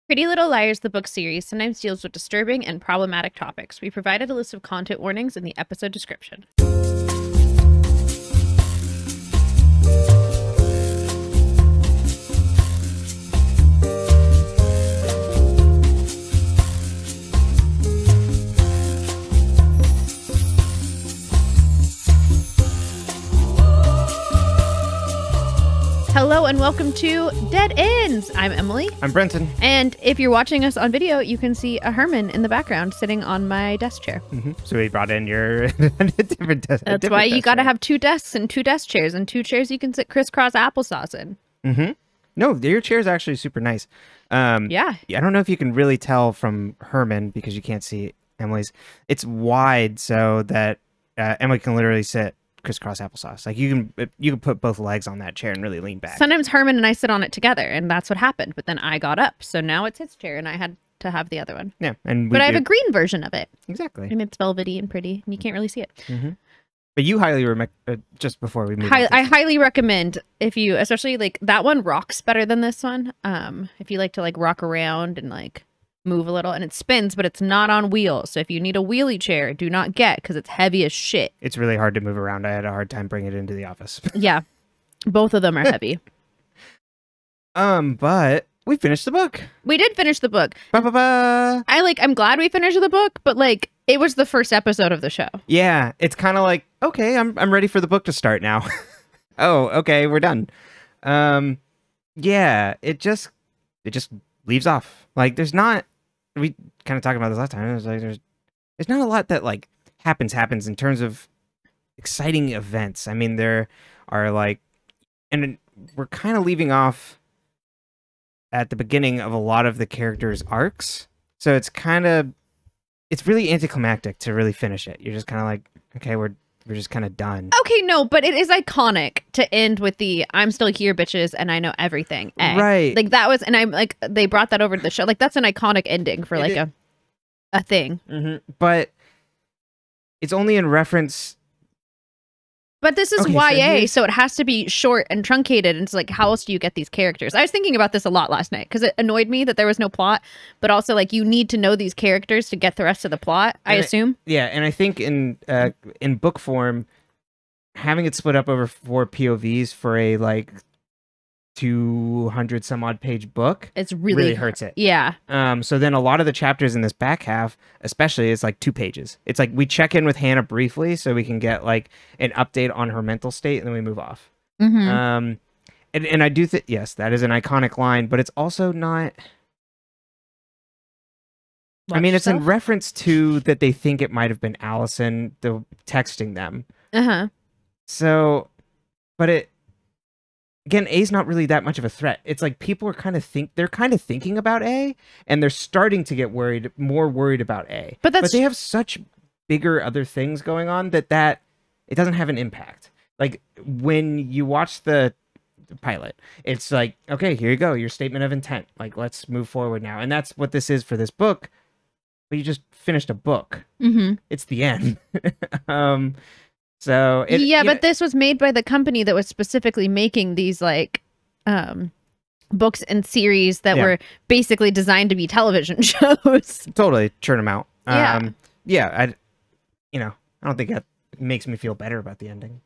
Pretty Little Liars, the book series, sometimes deals with disturbing and problematic topics. We provided a list of content warnings in the episode description. Hello and welcome to Dead Ends. I'm Emily. I'm Brenton. And if you're watching us on video, you can see a Herman in the background sitting on my desk chair. So we brought in your different desk. That's why you got to have two desks and two desk chairs and two chairs you can sit crisscross applesauce in. No, your chair is actually super nice. Yeah. I don't know if you can really tell from Herman because you can't see Emily's. It's wide so that Emily can literally sit crisscross applesauce. Like you can put both legs on that chair and really lean back. Sometimes Herman and I sit on it together, and that's what happened. But then I got up, so now it's his chair, and I had to have the other one. Yeah, and but I have a green version of it. Exactly, and it's velvety and pretty, and you can't really see it. But you highly just before we move. I highly recommend if you, especially like that one rocks better than this one. If you like to like rock around and like move a little, and it spins, but it's not on wheels. So if you need a wheelie chair, do not get because it's heavy as shit. It's really hard to move around. I had a hard time bringing it into the office. Yeah, both of them are heavy. But we finished the book. We did finish the book. Ba-ba-ba. I'm glad we finished the book, but like it was the first episode of the show. Yeah, it's kind of like, okay, I'm ready for the book to start now. Oh, okay, we're done. Yeah, it just leaves off. Like we kind of talked about this last time. It was like there's not a lot that like happens in terms of exciting events. I mean, there are like, and we're kind of leaving off at the beginning of a lot of the characters' arcs. So it's really anticlimactic to really finish it. You're just kind of like, okay, we're just kind of done. Okay, no, but it is iconic to end with the "I'm still here, bitches, and I know everything." Right. Like that was, and I'm like, they brought that over to the show. Like that's an iconic ending for like a thing. But it's only in reference. But this is YA, so it has to be short and truncated. And it's like, how else do you get these characters? I was thinking about this a lot last night because it annoyed me that there was no plot, but also like you need to know these characters to get the rest of the plot, I assume. Yeah, and I think in book form, having it split up over 4 POVs for a like 200 some odd page book, it's really hurts it. Yeah. So then a lot of the chapters in this back half, especially, is like 2 pages. It's like we check in with Hannah briefly so we can get like an update on her mental state, and then we move off. And I do think, yes, that is an iconic line, but it's also not. I mean, it's in reference to that they think it might have been Allison texting them. So, but again, A's not really that much of a threat. It's like people are they're kind of thinking about A, and they're starting to get more worried about A. But they have such bigger other things going on that it doesn't have an impact. Like when you watch the pilot, it's like, okay, here you go, your statement of intent. Like, let's move forward now. And that's what this is for this book. But you just finished a book. It's the end. So but this was made by the company that was specifically making these like books and series that were basically designed to be television shows. Totally churn them out. I don't think that makes me feel better about the ending.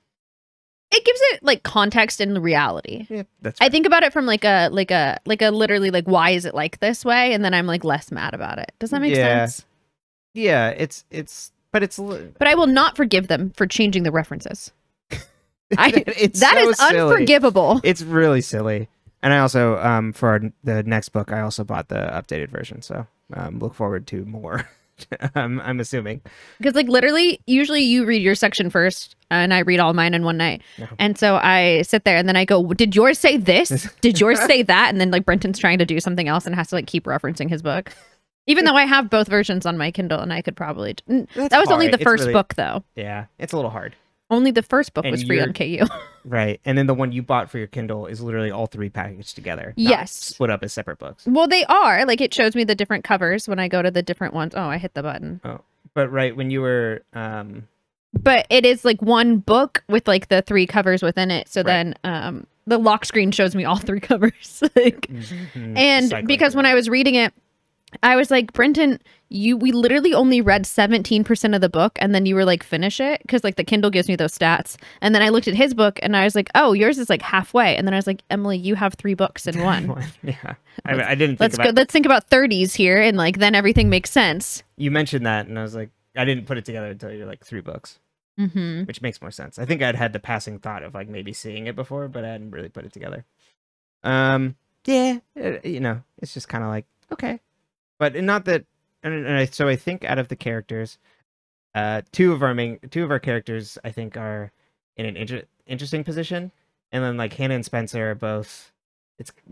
It gives it like context and reality. Yeah, that's fair. I think about it from like a literally like, why is it like this way? And then I'm like less mad about it. Does that make sense? Yeah, but I will not forgive them for changing the references. That is silly. Unforgivable. It's really silly. And I also, for the next book, I also bought the updated version. So look forward to more. I'm assuming. Because like literally, usually you read your section first and I read all mine in one night. No. And so I sit there and then I go, did yours say this? Did yours say that? And then like Brenton's trying to do something else and has to like keep referencing his book. Even though I have both versions on my Kindle and I could probably... That was only the first book, though. Yeah, it's a little hard. Only the first book was free on KU. Right. And then the one you bought for your Kindle is literally all 3 packaged together. Yes. Split up as separate books. Well, they are. Like, it shows me the different covers when I go to the different ones. Oh, I hit the button. Oh, but right, when you were... But it is, like, one book with, like, the 3 covers within it. So then the lock screen shows me all 3 covers. Like, and because when I was reading it, I was like, Brenton, we literally only read 17% of the book, and then you were like, finish it, because like the Kindle gives me those stats. And then I looked at his book, and I was like, oh, yours is like halfway. And then I was like, Emily, you have 3 books in one. Yeah, I didn't. Think let's think about 30s here, and like then everything makes sense. You mentioned that, and I was like, I didn't put it together until you're like 3 books, which makes more sense. I think I'd had the passing thought of like maybe seeing it before, but I hadn't really put it together. Yeah, it's just kind of like okay. But not that, so I think out of the characters, two of our characters I think are in an interesting position, and then like Hannah and Spencer are both.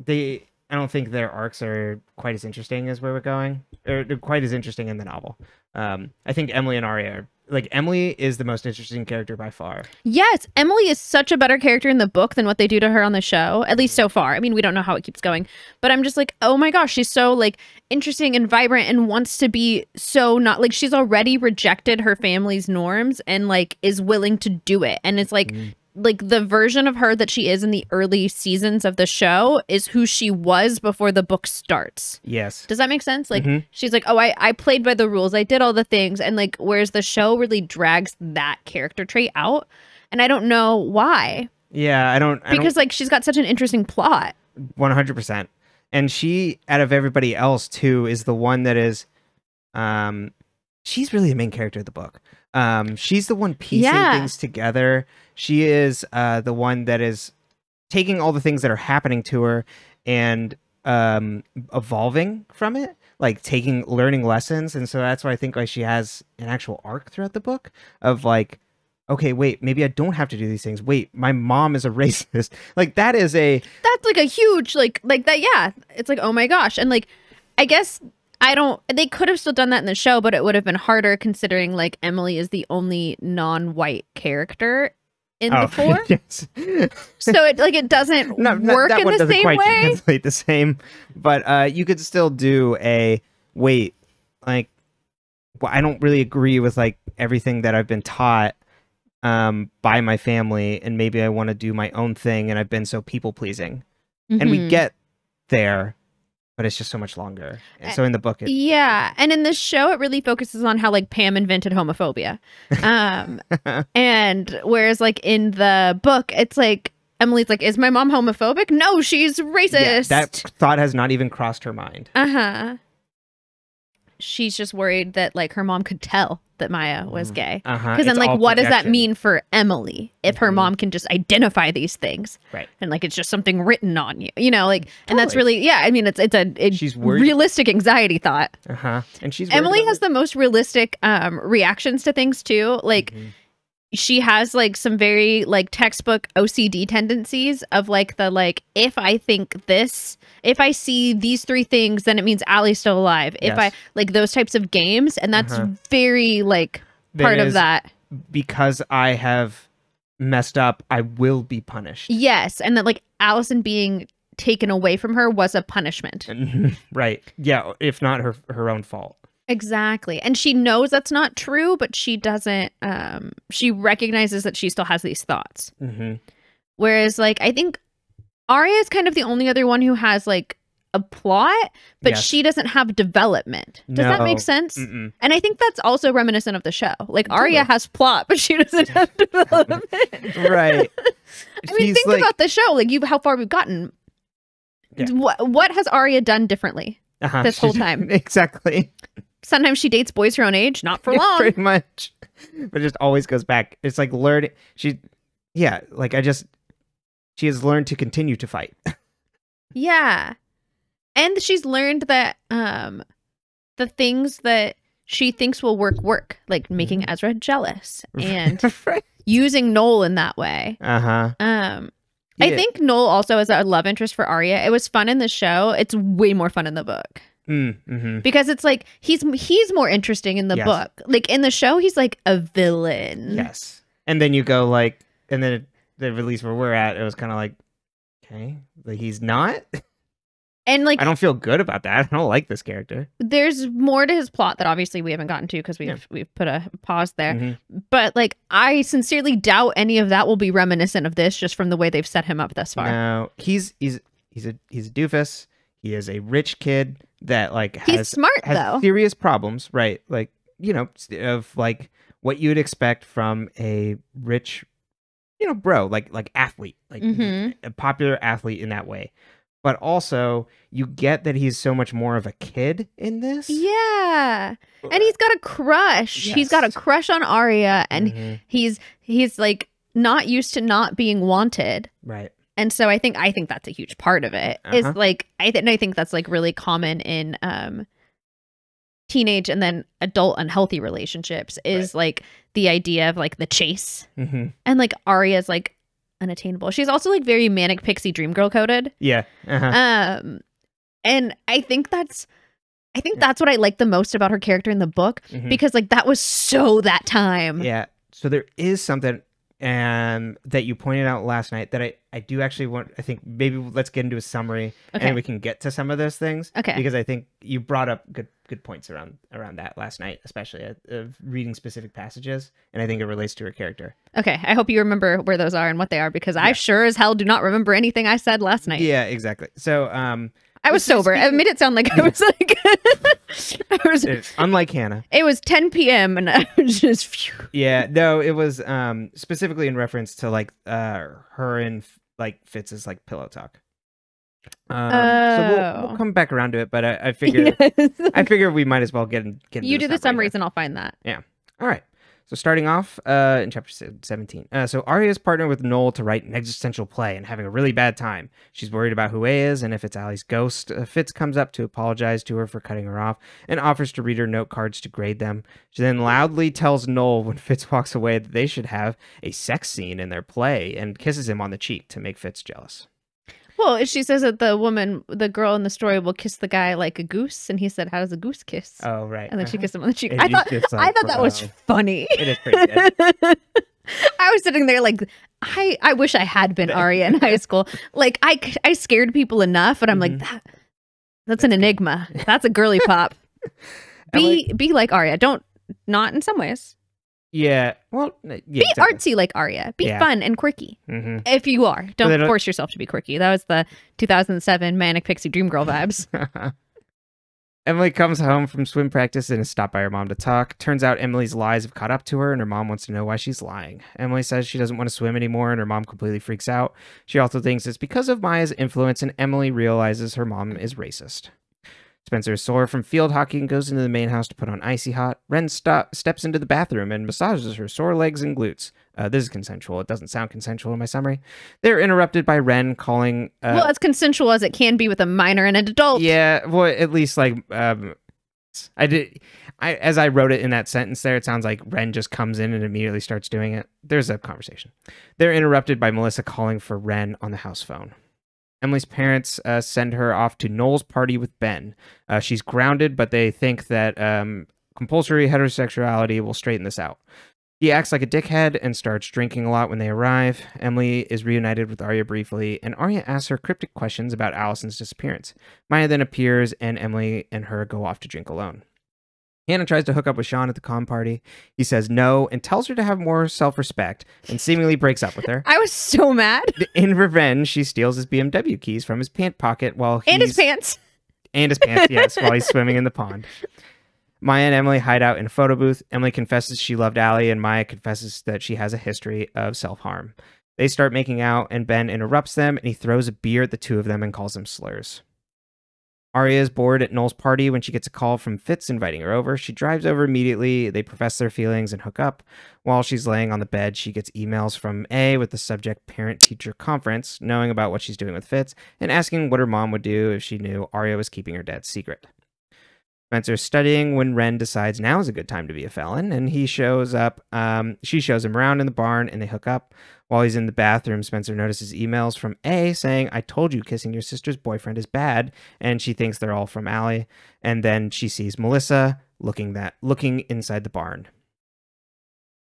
I don't think their arcs are quite as interesting as where we're going, or they're quite as interesting in the novel. I think Emily and Arya are. Like, Emily is the most interesting character by far. Yes, Emily is such a better character in the book than what they do to her on the show, at least so far. I mean, we don't know how it keeps going, but I'm just like, oh my gosh, she's so like interesting and vibrant and wants to be so not like she's already rejected her family's norms and like is willing to do it. And it's like the version of her that she is in the early seasons of the show is who she was before the book starts. Yes. Does that make sense? Like, she's like, oh, I played by the rules. I did all the things. And like, whereas the show really drags that character trait out. And I don't know why. Yeah, I don't. Because like, she's got such an interesting plot. 100%. And she, out of everybody else too, is the one that is, she's really the main character of the book. She's the one piecing things together. She is the one that is taking all the things that are happening to her and evolving from it, like learning lessons. And so that's why I think like she has an actual arc throughout the book of like, okay, wait, maybe I don't have to do these things. Wait, my mom is a racist. Like that's like a huge like that. Yeah, it's like, oh my gosh. And like, I guess they could have still done that in the show, but it would have been harder considering like Emily is the only non-white character in the 4. Yes. So it doesn't work in the same way. Translate the same, but you could still do I don't really agree with like everything that I've been taught by my family, and maybe I want to do my own thing, and I've been so people pleasing. And we get there, but it's just so much longer. And so in the book, and in the show, it really focuses on how like Pam invented homophobia, and whereas like in the book, it's like Emily's like, is my mom homophobic? No, she's racist. Yeah, that thought has not even crossed her mind. She's just worried that like her mom could tell that Maya was gay. Because then like, what does that mean for Emily if her mom can just identify these things? Right. And like, it's just something written on you, like, and that's really, I mean, it's she's worried. Realistic anxiety thought. And Emily has the most realistic reactions to things too. Like, she has like some very like textbook OCD tendencies of like if I think this, if I see these 3 things, then it means Allie's still alive. If I like those types of games, and that's very like part of that. Because I have messed up, I will be punished. Yes, and that like Allison being taken away from her was a punishment. Right. Yeah, if not her own fault. Exactly. And she knows that's not true, but she doesn't, she recognizes that she still has these thoughts. Whereas, like, I think Arya is kind of the only other one who has, like, a plot, but she doesn't have development. Does that make sense? And I think that's also reminiscent of the show. Like, Arya has plot, but she doesn't have development. Right. I mean, think about the show. Like, how far we've gotten. Yeah. What has Arya done differently this whole time? Exactly. Sometimes she dates boys her own age, not for long. Pretty much. But it just always goes back. It's like learning. She has learned to continue to fight. Yeah. And she's learned that the things that she thinks will work, like making Ezra jealous and using Noel in that way. I think Noel also is a love interest for Arya. It was fun in the show. It's way more fun in the book. Because it's like he's more interesting in the book. Like in the show, he's like a villain. Yes. And then you go like, and then at least where we're at, it was kind of like, okay, like he's not. And like, I don't feel good about that. I don't like this character. There's more to his plot that obviously we haven't gotten to because we've put a pause there. But like, I sincerely doubt any of that will be reminiscent of this, just from the way they've set him up thus far. No, he's a doofus. He is a rich kid that like he's smart though. Serious problems, right? Like, you know, of like what you would expect from a rich, you know, bro, like athlete, like a popular athlete in that way. But also, you get that he's so much more of a kid in this. Yeah. And he's got a crush. Yes. He's got a crush on Arya, and he's like not used to not being wanted. Right. And so I think that's a huge part of it. Is like I think that's like really common in teenage and then adult unhealthy relationships is like the idea of like the chase. And like Arya's like unattainable. She's also like very manic pixie dream girl coded. Yeah. And I think that's what I like the most about her character in the book, because like that was so that time. Yeah. So there is something that you pointed out last night that I do actually want. I think maybe let's get into a summary and we can get to some of those things. Okay. Because I think you brought up good points around that last night, especially of reading specific passages, and I think it relates to her character. Okay. I hope you remember where those are and what they are, because I sure as hell do not remember anything I said last night. Yeah, exactly. So I was sober. I made it sound like I was like unlike Hannah. It was 10 p.m. and I was just phew. Yeah, no, it was specifically in reference to like her and like Fitz's like pillow talk. So we'll come back around to it, but I figure I figure we might as well get into you do the summaries and I'll find that. Yeah. All right. So starting off in chapter 17. So Arya is partnered with Noel to write an existential play and having a really bad time. She's worried about who A is and if it's Allie's ghost. Fitz comes up to apologize to her for cutting her off and offers to read her note cards to grade them. She then loudly tells Noel when Fitz walks away that they should have a sex scene in their play and kisses him on the cheek to make Fitz jealous. Well, she says that the girl in the story will kiss the guy like a goose, and he said, "How does a goose kiss?" Oh, right. And then she kissed him on the cheek. I thought that was funny. It is pretty good. I was sitting there like, I wish I had been Arya in high school. Like I scared people enough, and I'm like, that's an enigma. That's a girly pop. Be like Arya. Not in some ways. Yeah. Well, yeah, be artsy like Arya. Be fun and quirky. If you are. Don't force yourself to be quirky. That was the 2007 Manic Pixie Dream Girl vibes. Emily comes home from swim practice and is stopped by her mom to talk. Turns out Emily's lies have caught up to her and her mom wants to know why she's lying. Emily says she doesn't want to swim anymore and her mom completely freaks out. She also thinks it's because of Maya's influence, and Emily realizes her mom is racist. Spencer is sore from field hockey and goes into the main house to put on Icy Hot. Ren steps into the bathroom and massages her sore legs and glutes. This is consensual. It doesn't sound consensual in my summary. They're interrupted by Ren calling... well, as consensual as it can be with a minor and an adult. Yeah, well, at least like... as I wrote it in that sentence there, it sounds like Ren just comes in and immediately starts doing it. There's a conversation. They're interrupted by Melissa calling for Ren on the house phone. Emily's parents send her off to Noel's party with Ben. She's grounded, but they think that compulsory heterosexuality will straighten this out. He acts like a dickhead and starts drinking a lot when they arrive. Emily is reunited with Arya briefly, and Arya asks her cryptic questions about Allison's disappearance. Maya then appears, and Emily and her go off to drink alone. Hannah tries to hook up with Sean at the comm party. He says no and tells her to have more self-respect and seemingly breaks up with her. I was so mad. In revenge, she steals his BMW keys from his pant pocket while he's... And his pants. And his pants, yes, while he's swimming in the pond. Maya and Emily hide out in a photo booth. Emily confesses she loved Allie, and Maya confesses that she has a history of self-harm. They start making out, and Ben interrupts them, and he throws a beer at the two of them and calls them slurs. Arya is bored at Noel's party when she gets a call from Fitz inviting her over. She drives over immediately. They profess their feelings and hook up. While she's laying on the bed, she gets emails from A with the subject parent-teacher conference, knowing about what she's doing with Fitz, and asking what her mom would do if she knew Arya was keeping her dad's secret. Spencer's studying when Ren decides now is a good time to be a felon, and he shows up. She shows him around in the barn, and they hook up. While he's in the bathroom, Spencer notices emails from A saying, "I told you kissing your sister's boyfriend is bad," and she thinks they're all from Allie. And then she sees Melissa looking inside the barn.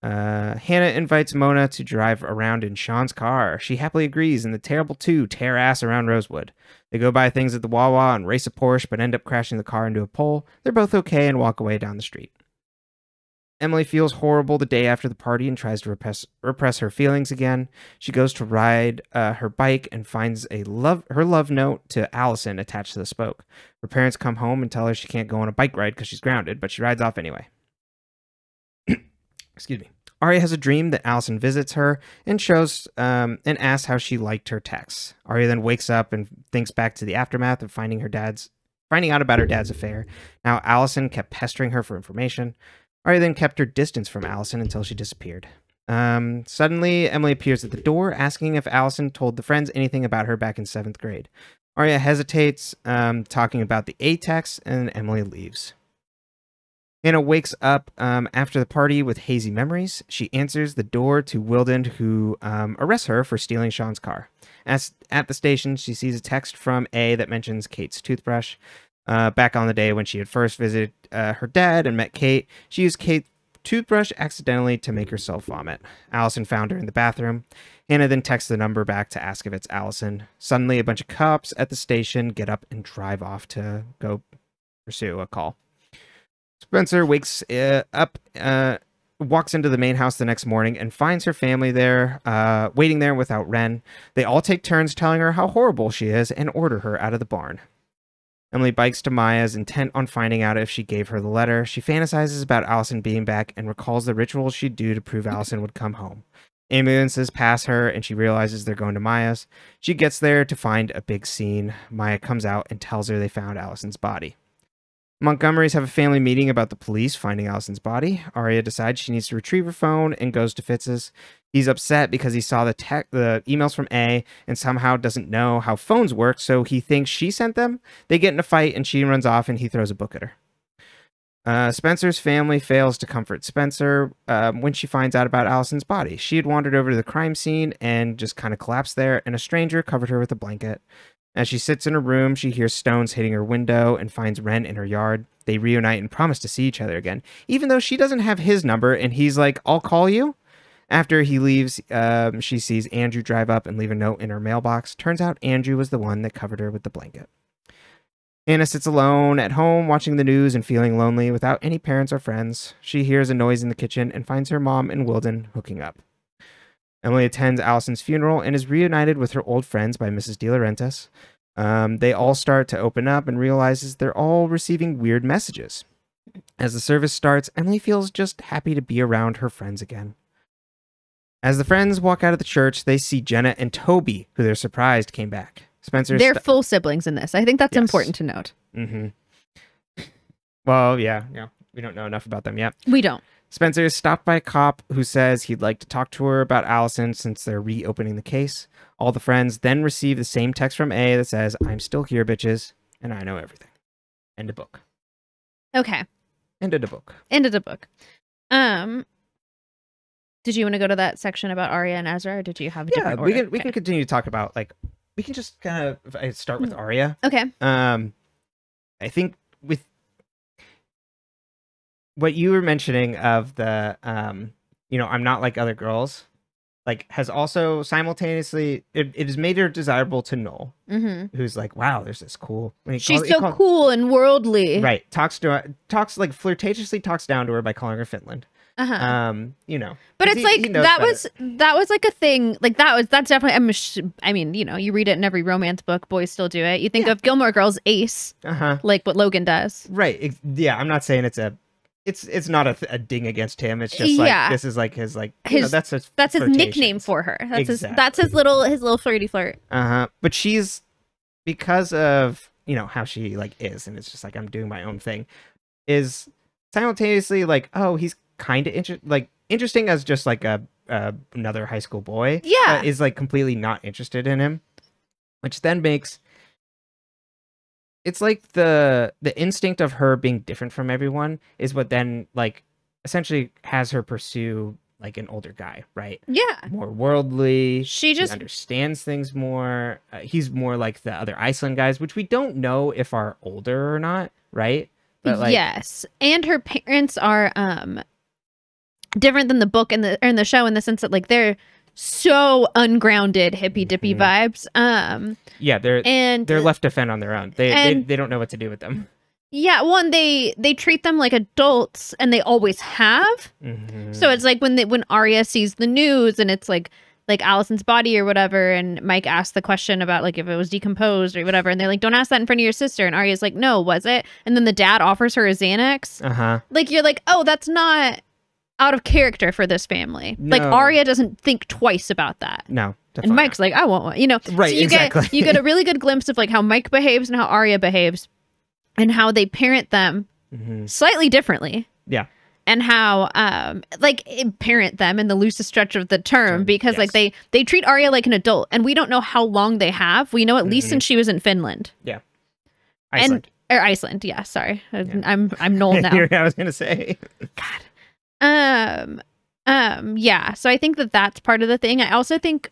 Hannah invites Mona to drive around in Sean's car. She happily agrees, and the terrible two tear ass around Rosewood. They go buy things at the Wawa and race a Porsche, but end up crashing the car into a pole. They're both okay and walk away down the street. Emily feels horrible the day after the party and tries to repress her feelings again. She goes to ride her bike and finds her love note to Allison attached to the spoke. Her parents come home and tell her she can't go on a bike ride because she's grounded, but she rides off anyway. Excuse me. Arya has a dream that Allison visits her and asks how she liked her texts. Arya then wakes up and thinks back to the aftermath of finding out about her dad's affair. Now Allison kept pestering her for information. Arya then kept her distance from Allison until she disappeared. Suddenly, Emily appears at the door, asking if Allison told the friends anything about her back in 7th grade. Arya hesitates, talking about the A text, and Emily leaves. Hannah wakes up after the party with hazy memories. She answers the door to Wilden, who arrests her for stealing Sean's car. At the station, she sees a text from A that mentions Kate's toothbrush. Back on the day when she had first visited her dad and met Kate, she used Kate's toothbrush accidentally to make herself vomit. Allison found her in the bathroom. Hannah then texts the number back to ask if it's Allison. Suddenly, a bunch of cops at the station get up and drive off to go pursue a call. Spencer wakes up, walks into the main house the next morning and finds her family there, waiting there without Ren. They all take turns telling her how horrible she is and order her out of the barn. Emily bikes to Maya's, intent on finding out if she gave her the letter. She fantasizes about Allison being back and recalls the rituals she'd do to prove Allison would come home. Ambulances pass her, and she realizes they're going to Maya's. She gets there to find a big scene. Maya comes out and tells her they found Allison's body. Montgomerys have a family meeting about the police finding Allison's body. Arya decides she needs to retrieve her phone and goes to Fitz's. He's upset because he saw the emails from A and somehow doesn't know how phones work, so he thinks she sent them. They get in a fight and she runs off and he throws a book at her. Spencer's family fails to comfort Spencer when she finds out about Allison's body. She had wandered over to the crime scene and just kind of collapsed there, and a stranger covered her with a blanket. As she sits in her room, she hears stones hitting her window and finds Ren in her yard. They reunite and promise to see each other again, even though she doesn't have his number, and he's like, I'll call you. After he leaves, she sees Andrew drive up and leave a note in her mailbox. Turns out Andrew was the one that covered her with the blanket. Hannah sits alone at home, watching the news and feeling lonely without any parents or friends. She hears a noise in the kitchen and finds her mom and Wilden hooking up. Emily attends Allison's funeral and is reunited with her old friends by Mrs. De Laurentiis. They all start to open up and realizes they're all receiving weird messages. As the service starts, Emily feels just happy to be around her friends again. As the friends walk out of the church, they see Jenna and Toby, who they're surprised came back. They're full siblings in this. I think that's important to note. Mm-hmm. Well, yeah. We don't know enough about them yet. We don't. Spencer is stopped by a cop who says he'd like to talk to her about Allison since they're reopening the case. All the friends then receive the same text from A that says, I'm still here, bitches, and I know everything. End of book. Okay. End of the book. End of the book. Did you want to go to that section about Arya and Ezra, or did you have a different order? We can continue to talk about, we can just kind of start with Arya. Okay. I think with what you were mentioning of the, I'm not like other girls, has also simultaneously, it has made her desirable to Noel, who's like, wow, there's this cool. She's so cool and worldly. Right. Flirtatiously talks down to her by calling her Finland. But it's that was like a thing, that's definitely, I mean, you read it in every romance book, boys still do it. You think of Gilmore Girls Ace, like what Logan does. Right. Yeah. I'm not saying it's not a ding against him. It's just this is that's his nickname for her. That's his little flirty flirt. But she's, because of, how she is, and it's just I'm doing my own thing, is simultaneously oh, he's kind of interesting as just another high school boy. Yeah. Is completely not interested in him, which then makes it's the instinct of her being different from everyone is what then essentially has her pursue an older guy, right? Yeah. More worldly. She understands things more. He's more like the other Iceland guys, which we don't know if are older or not, right? But yes. And her parents are different than the book and the show in the sense that like they're so ungrounded hippy dippy vibes. Yeah, they're left to fend on their own. They don't know what to do with them. Yeah, one, they treat them like adults, and they always have. So it's like when Arya sees the news, and it's like Allison's body or whatever, and Mike asks the question about like if it was decomposed or whatever, and they're like, "Don't ask that in front of your sister." And Arya's like, "No, was it?" And then the dad offers her a Xanax. Like you're like, "Oh, that's not out of character for this family." No. Like Arya doesn't think twice about that. No. And Mike's not. Like, "I want one," you know. Right. So exactly. You get a really good glimpse of like how Mike behaves and how Arya behaves. And how they parent them slightly differently. Yeah. And how parent them in the loosest stretch of the term, because like they treat Arya like an adult, and we don't know how long they have. We know at least since she was in Finland. Yeah. Iceland. Iceland, yeah, sorry. Yeah. I'm Noel now. I was gonna say. God. Yeah. So I think that's part of the thing. I also think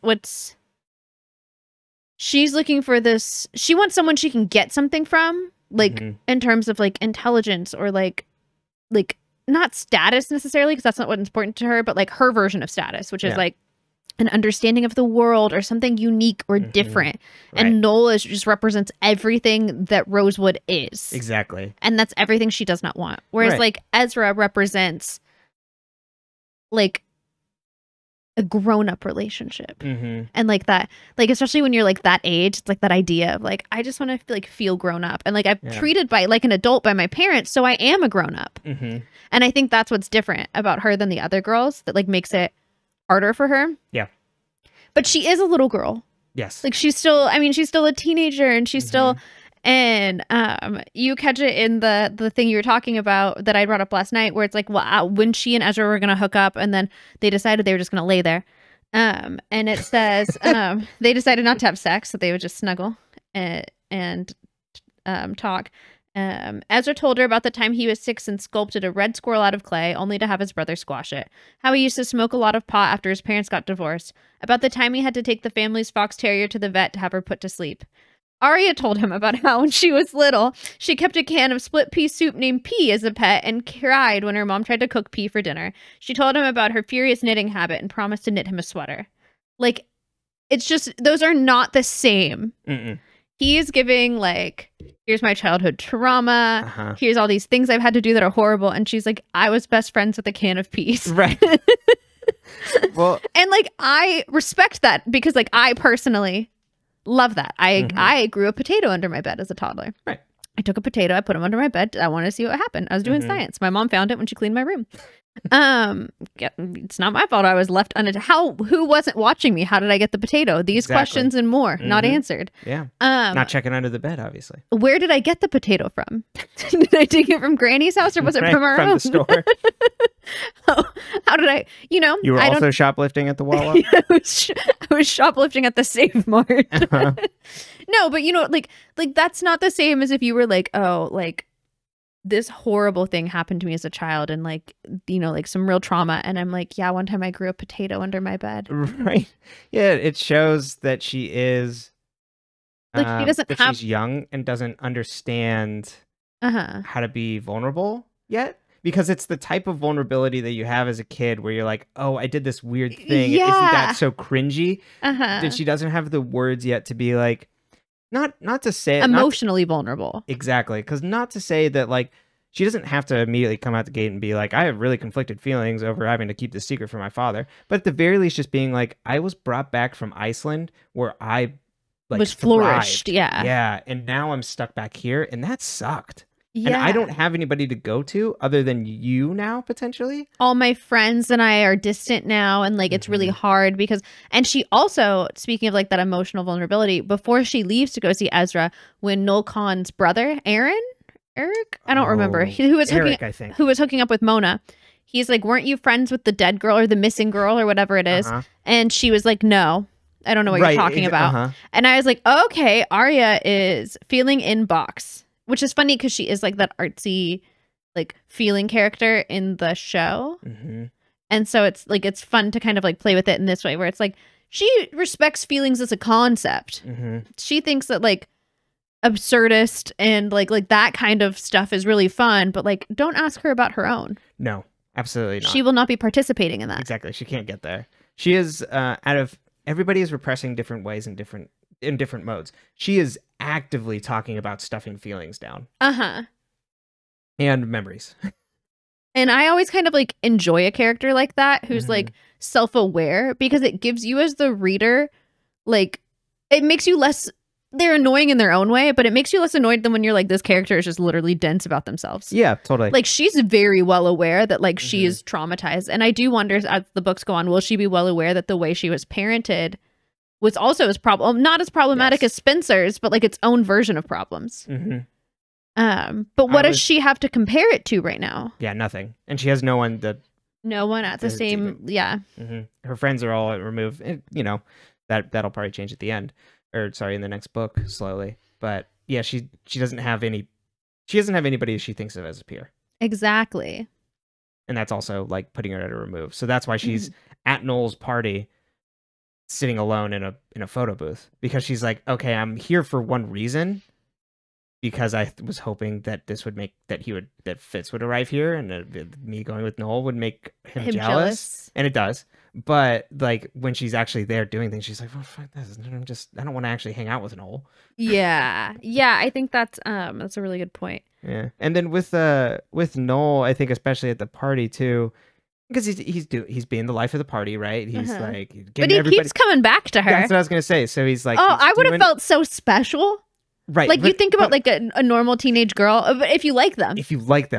she's looking for this, she wants someone she can get something from. Like in terms of like intelligence or like not status necessarily, because that's not what's important to her, but like her version of status, which is like an understanding of the world or something unique or different. Right. And Noel just represents everything that Rosewood is. Exactly. And that's everything she does not want. Whereas like Ezra represents like a grown-up relationship. And like that, like especially when you're like that age, it's like that idea of like, I just want to like feel grown up, and like I've treated by like an adult by my parents, so I am a grown-up. And I think that's what's different about her than the other girls that like makes it harder for her. Yeah. But she is a little girl. Yes. Like she's still a teenager, and she's still, and you catch it in the thing you were talking about that I brought up last night, where it's like, well, when she and Ezra were gonna hook up, and then they decided they were just gonna lay there, and it says they decided not to have sex, so they would just snuggle and talk. Ezra told her about the time he was 6 and sculpted a red squirrel out of clay, only to have his brother squash it. How he used to smoke a lot of pot after his parents got divorced. About the time he had to take the family's fox terrier to the vet to have her put to sleep. Arya told him about how when she was little, she kept a can of split pea soup named Pea as a pet and cried when her mom tried to cook pea for dinner. She told him about her furious knitting habit and promised to knit him a sweater. Like, it's just, those are not the same. He's giving like, here's my childhood trauma. Here's all these things I've had to do that are horrible. And she's like, I was best friends with a can of peas. Right. Well, and like, I respect that because like, I personally love that. I grew a potato under my bed as a toddler. Right. I took a potato, I put him under my bed. I wanted to see what happened. I was doing science. My mom found it when she cleaned my room. It's not my fault I was left unattended. Who wasn't watching me? How did I get the potato? These questions and more not answered. Yeah. Not checking under the bed, obviously. Where did I get the potato from? Did I take it from Granny's house, or was it from our own? The store. How did I, you know? You were also shoplifting at the Wawa? I was shoplifting at the Save Mart. No, but you know, like that's not the same as if you were like, oh, like this horrible thing happened to me as a child, and like, you know, like some real trauma, and I'm like, yeah, one time I grew a potato under my bed. Right. Yeah, it shows that she is like she doesn't have, she's young and doesn't understand how to be vulnerable yet, because it's the type of vulnerability that you have as a kid where you're like, oh, I did this weird thing. Isn't that so cringy? That she doesn't have the words yet to be like, not to say emotionally vulnerable. Exactly. Because not to say that like she doesn't have to immediately come out the gate and be like, I have really conflicted feelings over having to keep this secret from my father. But at the very least, just being like, I was brought back from Iceland where I like was flourished. Thrived. Yeah. And now I'm stuck back here, and that sucked. Yeah. And I don't have anybody to go to other than you now, potentially. All my friends and I are distant now, and like it's really hard because, and she also, speaking of like that emotional vulnerability, before she leaves to go see Ezra, when Noel Khan's brother, Eric, I don't remember, who was hooking up with Mona, he's like, weren't you friends with the dead girl or the missing girl or whatever it is? And she was like, no, I don't know what you're talking about. And I was like, okay, Arya is feeling in box. Which is funny because she is like that artsy, like feeling character in the show. And so it's like, it's fun to kind of like play with it in this way where it's like, she respects feelings as a concept. She thinks that like absurdist and like that kind of stuff is really fun, but like, don't ask her about her own. No, Absolutely not. She will not be participating in that. Exactly. She can't get there. She is out of everybody is repressing different ways in different modes. She is actively talking about stuffing feelings down. And memories. And I always kind of like enjoy a character like that who's like self-aware, because it gives you as the reader, like, it makes you less, they're annoying in their own way, but it makes you less annoyed than when you're like, this character is just literally dense about themselves. Yeah, totally. Like, she's very well aware that like she is traumatized. And I do wonder, as the books go on, will she be well aware that the way she was parented was also not as problematic as Spencer's, but like its own version of problems. But what does she have to compare it to right now? Yeah, nothing. And she has no one that... No one at the same... Yeah. Her friends are all removed. You know, that'll probably change at the end. Or, sorry, in the next book, slowly. But, yeah, she doesn't have any... She doesn't have anybody she thinks of as a peer. Exactly. And that's also, like, putting her at a remove. So that's why she's at Noel's party, sitting alone in a photo booth. Because she's like, okay, I'm here for one reason... Because I was hoping that that Fitz would arrive here, and me going with Noel would make him jealous, and it does. But like when she's actually there doing things, she's like, "Well, fuck this! I don't want to actually hang out with Noel." Yeah. I think that's a really good point. Yeah, and then with Noel, I think especially at the party too, because he's being the life of the party, right? He's like, but he keeps coming back to her. That's what I was gonna say. So he's like, oh, I would have felt so special. Right. Like, you think about like a normal teenage girl, but if you like them.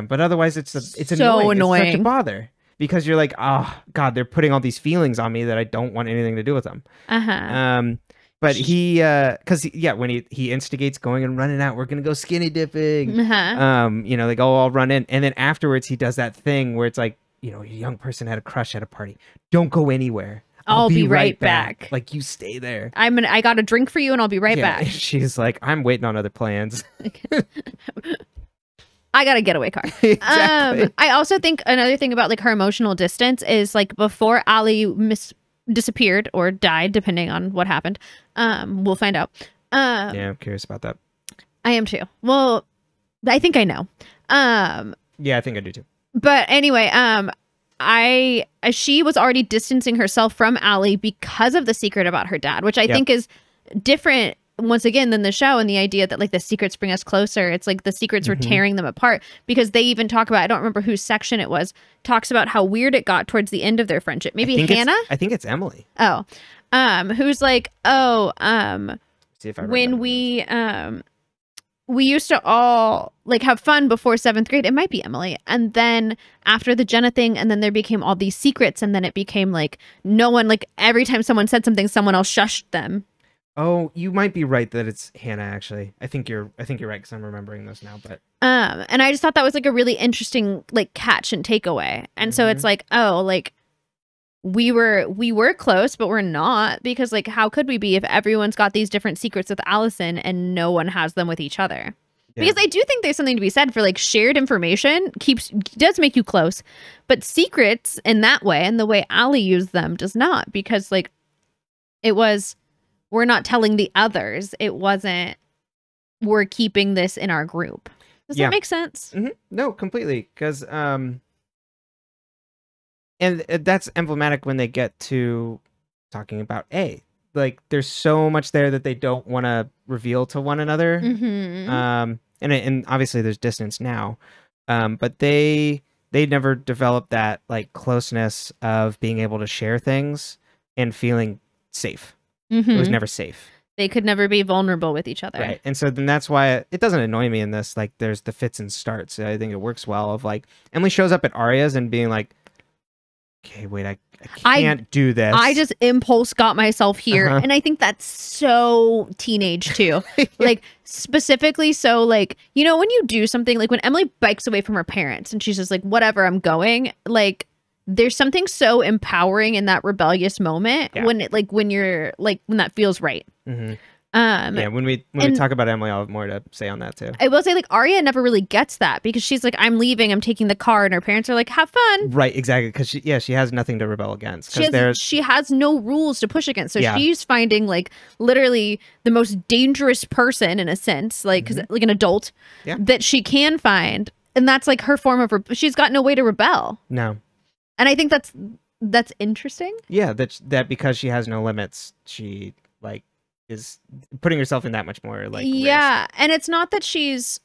But otherwise it's so annoying. It's such a bother, because you're like, oh God, they're putting all these feelings on me that I don't want anything to do with them. But when he instigates going and running out, we're gonna go skinny dipping. You know, they go all run in, and then afterwards he does that thing where it's like, you know, a young person had a crush at a party. Don't go anywhere. I'll be right back. Like, you stay there. I got a drink for you and I'll be right back. She's like, I'm waiting on other plans. I got a getaway car. Exactly. I also think another thing about like her emotional distance is like before Allie disappeared or died, depending on what happened. We'll find out. Yeah, I'm curious about that. I am too. Well, I think I know. Yeah, I think I do too. But anyway, she was already distancing herself from Allie because of the secret about her dad, which I think is different once again than the show, and the idea that like the secrets bring us closer. It's like the secrets were tearing them apart, because they even talk about, I don't remember whose section it was, talks about how weird it got towards the end of their friendship. Maybe Hannah? I think it's Emily. Oh. Who's like, see if I when we used to all like have fun before 7th grade. It might be Emily. And then after the Jenna thing, and then there became all these secrets, and then it became like no one, like every time someone said something, someone else shushed them. Oh, you might be right that it's Hannah, actually. I think you're right, because I'm remembering those now. But and I just thought that was like a really interesting like catch and takeaway. And so it's like, oh, like we were close, but we're not, because like how could we be if everyone's got these different secrets with Allison and no one has them with each other? Yeah. Because I do think there's something to be said for like shared information does make you close, but secrets in that way and the way Allie used them does not, because like it was, we're not telling the others. It wasn't, we're keeping this in our group. Does that make sense? No, completely. Because and that's emblematic when they get to talking about A. Like, there's so much there that they don't want to reveal to one another. And obviously there's distance now. But they never developed that like closeness of being able to share things and feeling safe. It was never safe. They could never be vulnerable with each other. Right. And so then that's why it doesn't annoy me in this. Like, there's the fits and starts. I think it works well of like, Emily shows up at Arya's and being like, okay, wait, I can't do this. I just impulse got myself here. And I think that's so teenage too. Like, specifically so like, you know, when you do something, like when Emily bikes away from her parents and she's just like, whatever, I'm going, like, there's something so empowering in that rebellious moment when it, like, when you're like, when that feels right. When we talk about Emily, I'll have more to say on that too. I will say, like, Arya never really gets that, because she's like, I'm leaving, I'm taking the car, and her parents are like, have fun. Right, exactly, because she has nothing to rebel against. She has no rules to push against, so she's finding like literally the most dangerous person in a sense, like, cause, like an adult that she can find, and that's like her form of she's got no way to rebel. No. And I think that's interesting. Yeah, that because she has no limits, she like is putting herself in that much more like risk. And it's not that she's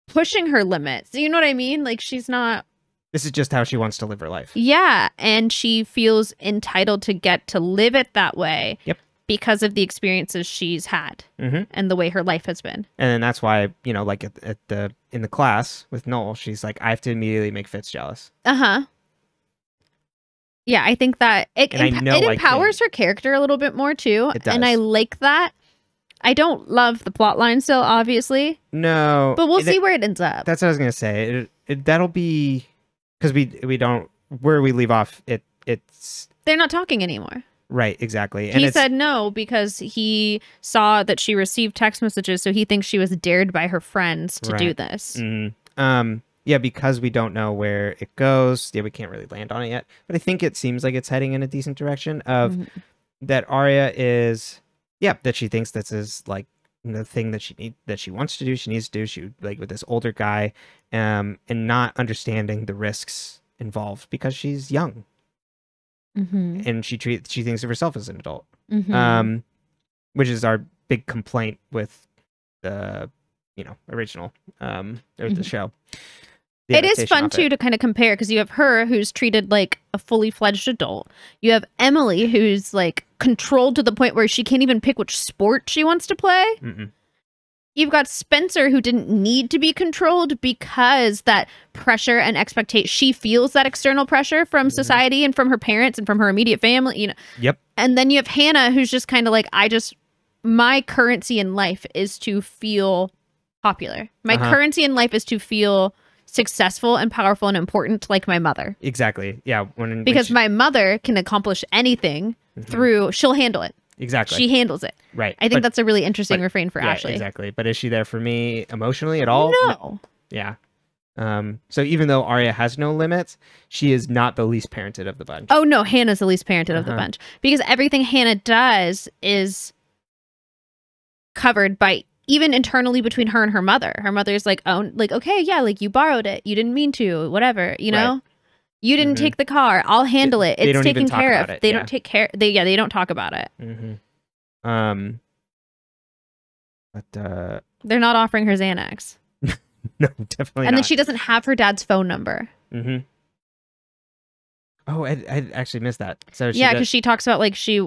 pushing her limits. You know what I mean? Like she's not. This is just how she wants to live her life. Yeah, and she feels entitled to get to live it that way. Yep. Because of the experiences she's had and the way her life has been. And then that's why, you know, like in the class with Noel, she's like, I have to immediately make Fitz jealous. Yeah, I think that it empowers her character a little bit more too. It does. And I like that. I don't love the plot line still, obviously. No. But we'll see where it ends up. That's what I was going to say. That'll be, because we don't, where we leave off, it's... They're not talking anymore. Right, exactly. And he said no because he saw that she received text messages, so he thinks she was dared by her friends to do this. Yeah, because we don't know where it goes. Yeah, we can't really land on it yet. But I think it seems like it's heading in a decent direction of that Arya is, that she thinks this is like the thing that she wants to do, she needs to do. She like with this older guy, and not understanding the risks involved because she's young. And she thinks of herself as an adult, which is our big complaint with the original or the show. It is fun too to kind of compare because you have her who's treated like a fully fledged adult. You have Emily who's like controlled to the point where she can't even pick which sport she wants to play. You've got Spencer who didn't need to be controlled because that pressure and expectation, she feels that external pressure from society and from her parents and from her immediate family, Yep. And then you have Hannah who's just kind of like, my currency in life is to feel popular. My currency in life is to feel successful and powerful and important like my mother. Exactly. Yeah. Because my mother can accomplish anything she'll handle it. Exactly. She handles it. Right. I think that's a really interesting refrain for Ashley. Exactly. But is she there for me emotionally at all? No. Yeah. So even though Arya has no limits, she is not the least parented of the bunch. Oh no, Hannah's the least parented of the bunch. Because everything Hannah does is covered by even internally between her and her mother. Her mother's like, oh, like, okay, yeah, like you borrowed it. You didn't mean to, whatever, you know? Right. You didn't take the car. I'll handle it. It's taken care of. They don't take care. They don't talk about it. But they're not offering her Xanax. No, definitely not. And then she doesn't have her dad's phone number. Oh, I actually missed that. So because she talks about like she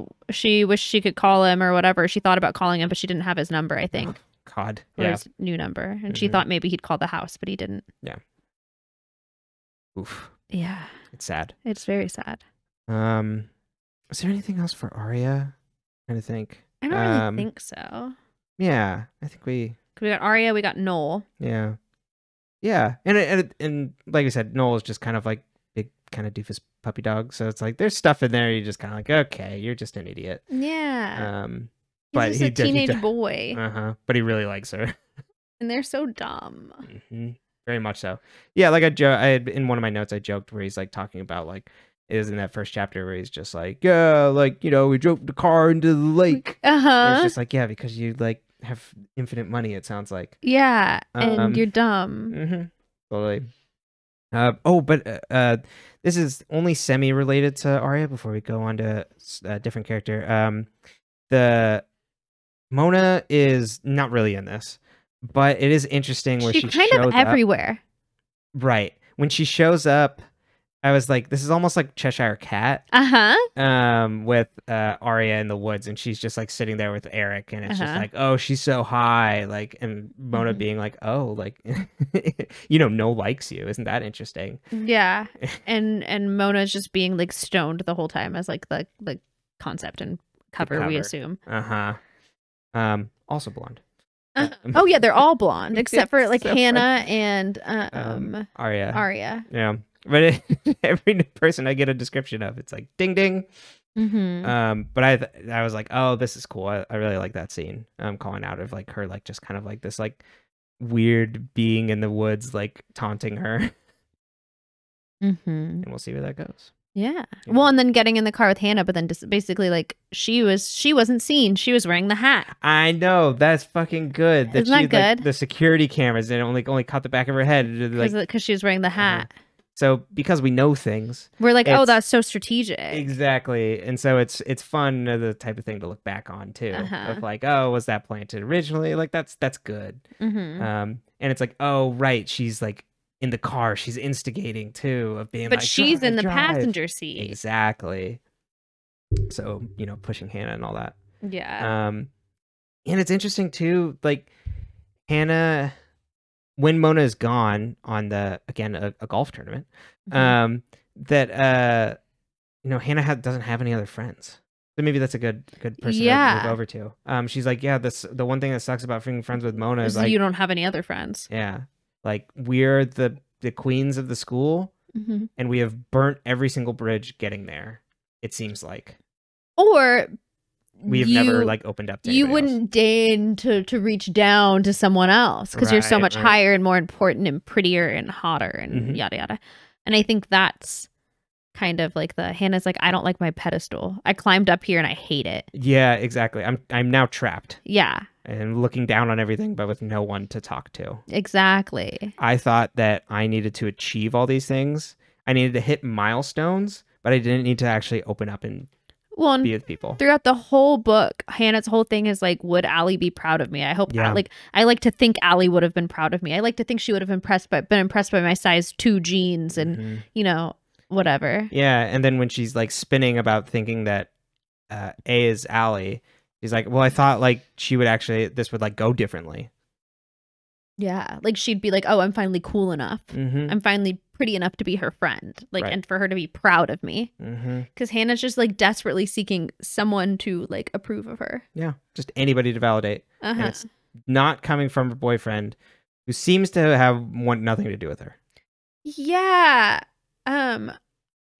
wished she could call him or whatever. She thought about calling him, but she didn't have his number, I think. Oh, God. Or his new number. And she thought maybe he'd call the house, but he didn't. Yeah. Oof. Yeah. It's sad. It's very sad. Is there anything else for Arya? I'm trying to think. I don't really think so. Yeah, I think we got Arya, we got Noel. Yeah. Yeah. And like I said, Noel is just kind of like big kind of doofus puppy dog. So it's like there's stuff in there you're just kind of like, okay, you're just an idiot. Yeah. But he's a teenage boy. But he really likes her. And they're so dumb. Very much so. Yeah, like I had in one of my notes I joked where he's like talking about like it is in that first chapter where he's just like, yeah, like, we drove the car into the lake. It's just like, yeah, because you like have infinite money, it sounds like. Yeah, and you're dumb. Totally. But this is only semi-related to Arya before we go on to a different character. The Mona is not really in this, but it is interesting where she kind of everywhere. Right. When she shows up, I was like, this is almost like Cheshire Cat. With Arya in the woods, and she's just like sitting there with Eric, and it's just like, oh, she's so high, like, and Mona being like, oh, like, no likes you. Isn't that interesting? Yeah, and Mona's just being like stoned the whole time as like the concept and cover. We assume. Also blonde. Oh yeah, they're all blonde except for like Hannah and Arya. Yeah. But every person I get a description of, it's like ding ding. But I was like, oh, this is cool. I really like that scene. Calling out of like her, like just kind of like this like weird being in the woods, like taunting her. And we'll see where that goes. Yeah. Well, and then getting in the car with Hannah, but then just basically like she wasn't seen. She was wearing the hat. I know, that's fucking good. Isn't that good? Like, the security cameras and only caught the back of her head. Because she was wearing the hat. So because we know things, we're like, oh, that's so strategic. Exactly. And so it's fun, the type of thing to look back on too. Of like, oh, was that planted originally? Like that's good. And it's like, oh, right, she's like in the car, she's instigating too, of being but like, she's in the drive. passenger seat. Exactly. So, pushing Hannah and all that. Yeah. And it's interesting too, like Hannah, when Mona is gone on a golf tournament, that Hannah doesn't have any other friends. So maybe that's a good person to move over to. She's like, yeah, the one thing that sucks about being friends with Mona is like you don't have any other friends. Yeah, like we're the queens of the school, and we have burnt every single bridge getting there. It seems like, or we have never like opened up to you wouldn't else. deign to reach down to someone else because you're so much higher and more important and prettier and hotter and yada yada. And I think that's kind of like Hannah's like, I don't like my pedestal. I climbed up here and I hate it. Yeah, exactly. I'm now trapped. Yeah. And looking down on everything, but with no one to talk to. Exactly. I thought that I needed to achieve all these things. I needed to hit milestones, but I didn't need to actually open up and be with people. Throughout the whole book, Hannah's whole thing is like, would Allie be proud of me? I hope I like to think Allie would have been proud of me. I like to think she would have been impressed by my size 2 jeans and whatever. Yeah, and then when she's like spinning about thinking that A is Allie, she's like, well, I thought like this would like go differently. Yeah, like she'd be like, oh, I'm finally cool enough. I'm finally pretty enough to be her friend, like, and for her to be proud of me. Because Hannah's just like desperately seeking someone to like approve of her. Yeah, just anybody to validate. And it's not coming from her boyfriend, who seems to want nothing to do with her. Yeah,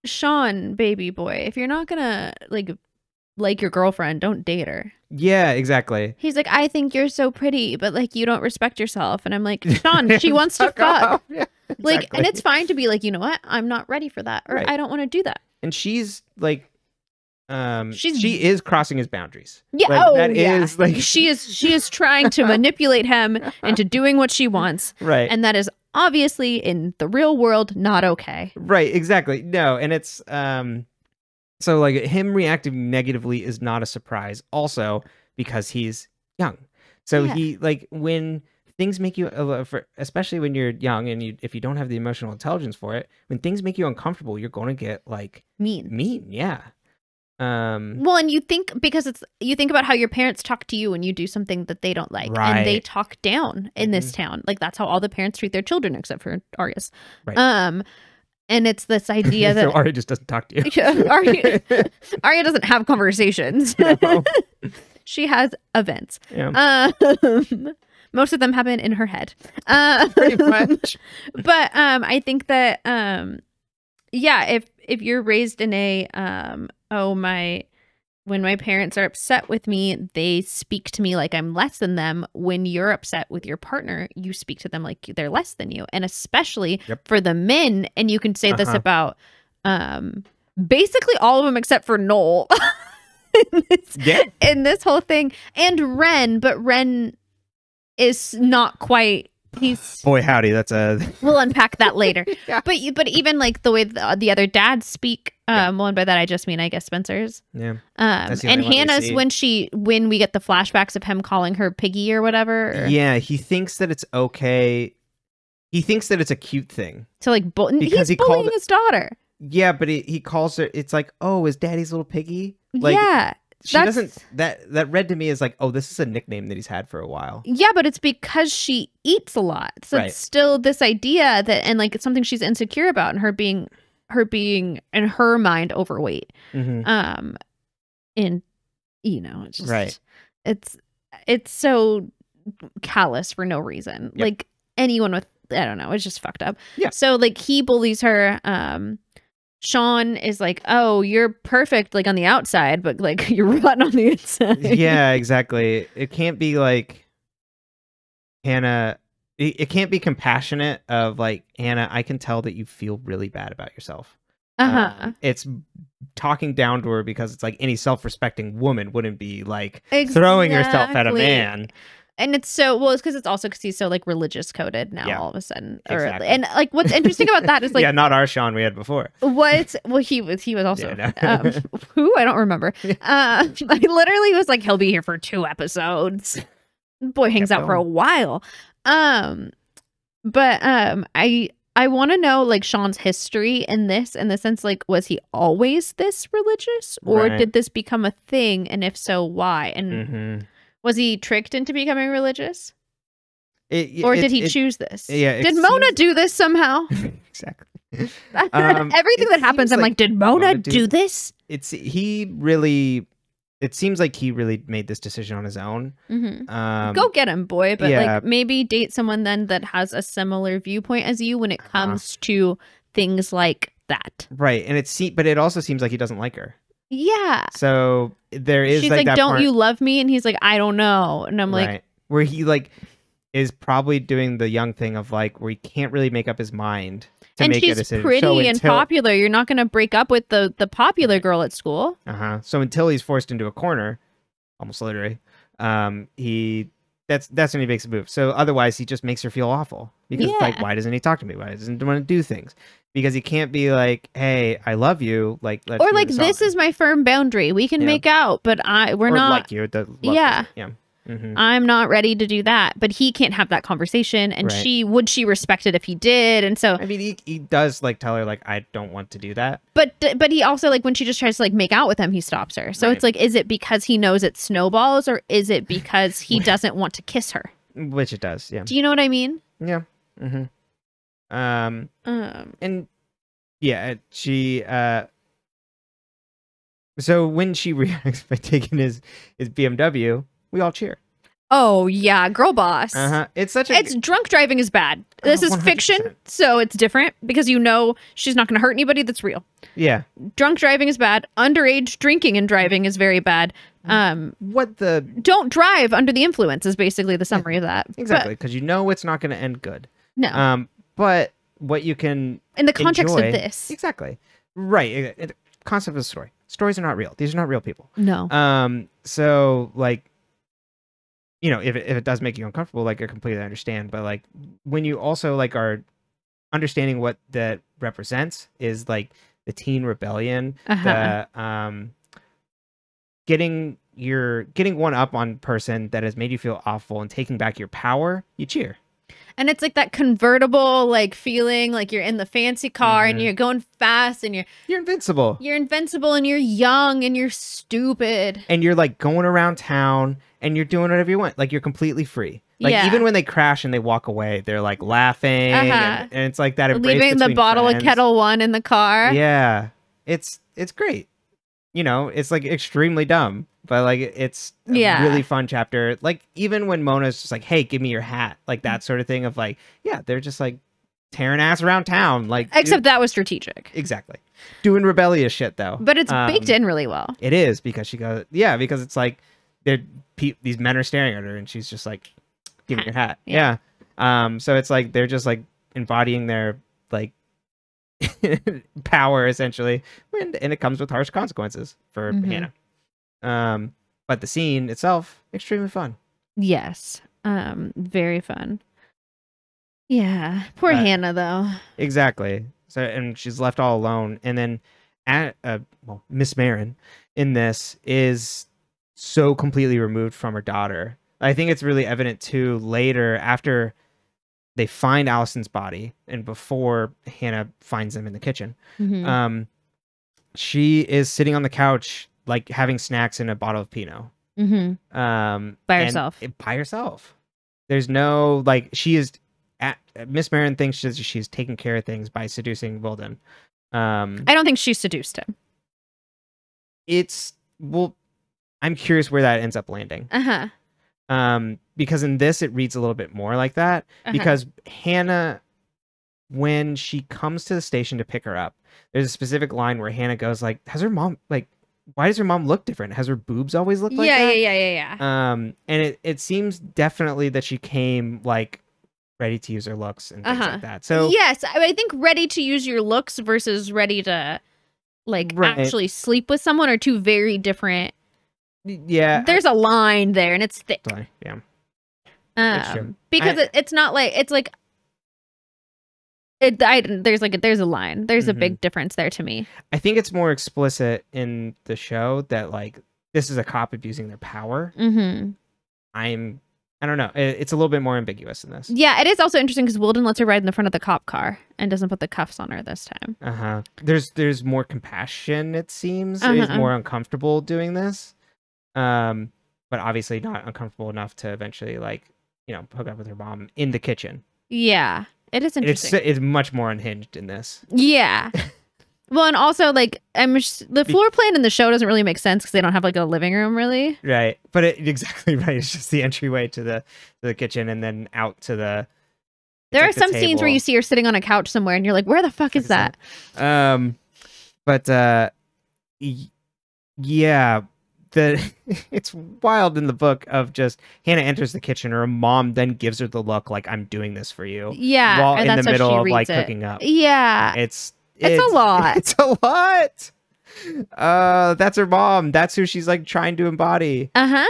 Sean, baby boy, if you're not gonna like your girlfriend, don't date her. Yeah, exactly. He's like, I think you're so pretty, but like you don't respect yourself. And I'm like, Sean, she wants to fuck. Yeah, exactly. Like, and it's fine to be like, you know what? I'm not ready for that, or I don't want to do that. And she's like, she is crossing his boundaries. Yeah, like, is like she is trying to manipulate him into doing what she wants. Right. And that is obviously in the real world not okay. Right, exactly. No, and it's so like him reacting negatively is not a surprise also because he's young. So he like when things make you especially when you're young and if you don't have the emotional intelligence for it, when things make you uncomfortable, you're going to get like mean. Yeah. Well, and you think about how your parents talk to you when you do something that they don't like, and they talk down in this town. Like that's how all the parents treat their children, except for Arya's. Right. And it's this idea that so Arya just doesn't talk to you. Arya doesn't have conversations. No. She has events. Yeah. Most of them happen in her head. Pretty much. But I think that if you're raised in a when my parents are upset with me, they speak to me like I'm less than them. When you're upset with your partner, you speak to them like they're less than you. And especially for the men, and you can say this about basically all of them except for Noel in this whole thing. And Ren, but Ren is not quite... Boy howdy, that's we'll unpack that later. But even like the way the other dads speak, well, and by that I just mean I guess Spencer's. Yeah. And Hannah's when we get the flashbacks of him calling her Piggy or whatever. Yeah, he thinks that it's okay. He thinks that it's a cute thing. So like because he's bullying his daughter. Yeah, but he calls her. It's like, oh, is Daddy's little piggy? Like, yeah. She doesn't that read to me as like, oh, this is a nickname that he's had for a while. Yeah, but it's because she eats a lot. So it's still this idea that, and like it's something she's insecure about, and her being in her mind overweight. And it's just it's so callous for no reason. Like anyone with, I don't know, it's just fucked up. Yeah. So like he bullies her. Sean is like, oh, you're perfect, like on the outside, but like you're rotten on the inside. Yeah, exactly. It can't be like Hannah. It can't be compassionate of like, Hannah, I can tell that you feel really bad about yourself. It's talking down to her because it's like any self-respecting woman wouldn't be like throwing herself at a man. And it's so well, it's because he's so like religious coded now all of a sudden. Exactly. And like what's interesting about that is like not our Sean we had before. He was also who I don't remember. I literally was like, he'll be here for 2 episodes. Boy hangs out for a while. But I want to know like Sean's history in this, in the sense like, was he always this religious, or did this become a thing, and if so, why? And was he tricked into becoming religious? Or did he choose this? Yeah. Did Mona do this somehow? Exactly. Everything that happens, I'm like, did Mona do this? It seems like he really made this decision on his own. Go get him, boy. But like, maybe date someone then that has a similar viewpoint as you when it comes to things like that. Right. And but it also seems like he doesn't like her. Yeah. So there is she's like that don't part, you love me? And he's like, I don't know. And I'm like, where he like is probably doing the young thing of like where he can't really make up his mind to make a decision. And she's pretty and popular. You're not going to break up with the popular girl at school. So until he's forced into a corner, almost literally, that's when he makes a move. So otherwise he just makes her feel awful because like, why doesn't he talk to me? Why doesn't he want to do things? Because he can't be like, hey, I love you. Like, let's or like, this is my firm boundary. We can make out, but we're not like you. I'm not ready to do that. But he can't have that conversation. And would she respect it if he did? And so, I mean, he does like tell her like, I don't want to do that. But he also like, when she just tries to like make out with him, he stops her. So it's like, is it because he knows it snowballs, or is it because he doesn't want to kiss her? Which it does. Yeah. Do you know what I mean? Yeah. And yeah, she so when she reacts by taking his BMW, we all cheer. Oh yeah, girl boss. It's drunk driving is bad. This is 100%. Fiction, so it's different because she's not going to hurt anybody. That's real. Yeah. Drunk driving is bad. Underage drinking and driving is very bad. Don't drive under the influence is basically the summary of that. Exactly, because it's not going to end good. No. But what you can in the context of this. Exactly. Right. Concept of the story. Stories are not real. These are not real people. No. So like, if it does make you uncomfortable, like I completely understand. But like when you also like are understanding what that represents is like the teen rebellion, the getting one up on person that has made you feel awful and taking back your power, you cheer. And it's like that convertible like feeling like you're in the fancy car and you're going fast and you're invincible. You're invincible and you're young and you're stupid. And you're like going around town and you're doing whatever you want. Like you're completely free. Like even when they crash and they walk away, they're like laughing and it's like that embrace leaving the bottle friends. Of Kettle One in the car. Yeah. It's great. It's like extremely dumb, but like it's a really fun chapter. Like even when Mona's just like, hey, give me your hat, like that sort of thing of like, they're just like tearing ass around town. Like except that was strategic. Exactly. Doing rebellious shit though. But it's baked in really well. It is because she goes, because it's like these men are staring at her and she's just like, give me your hat. Yeah. So it's like they're just like embodying their like power essentially, and it comes with harsh consequences for Hannah. But the scene itself, extremely fun. Yes. Very fun. Yeah. Poor Hannah though. Exactly. So and she's left all alone, and then Miss Marin in this is so completely removed from her daughter. I think it's really evident too later after they find Allison's body and before Hannah finds them in the kitchen. She is sitting on the couch, like having snacks and a bottle of Pinot. By herself. By herself. There's no, like, she is, Miss Marin thinks she's taking care of things by seducing Wilden. I don't think she seduced him. I'm curious where that ends up landing. Because in this, it reads a little bit more like that. Because Hannah, when she comes to the station to pick her up, there's a specific line where Hannah goes like, has her mom, like, why does her mom look different? Has her boobs always looked like that? Yeah. And it seems definitely that she came like ready to use her looks and things like that. So yes, I think ready to use your looks versus ready to like actually sleep with someone are two very different. Yeah, there's a line there, and it's thick. Yeah. Because it's not like it's like there's a line. There's a big difference there to me. I think it's more explicit in the show that like this is a cop abusing their power. I don't know. It's a little bit more ambiguous in this. Yeah, it is also interesting because Wilden lets her ride in the front of the cop car and doesn't put the cuffs on her this time. There's more compassion, it seems. He's more uncomfortable doing this. But obviously not uncomfortable enough to eventually like, hook up with her mom in the kitchen. Yeah. It is interesting. It's much more unhinged in this. Yeah. Well, and also, like, the floor plan in the show doesn't really make sense because they don't have, like, a living room, really. Right. But exactly right. It's just the entryway to the kitchen and then out to the There are some scenes where you see her sitting on a couch somewhere and you're like, where the fuck is that? Yeah. It's wild in the book of just Hannah enters the kitchen, her mom then gives her the look like, I'm doing this for you. Yeah. While in the middle of, like, cooking up. Yeah. It's a lot. It's a lot. That's her mom. That's who she's like trying to embody. And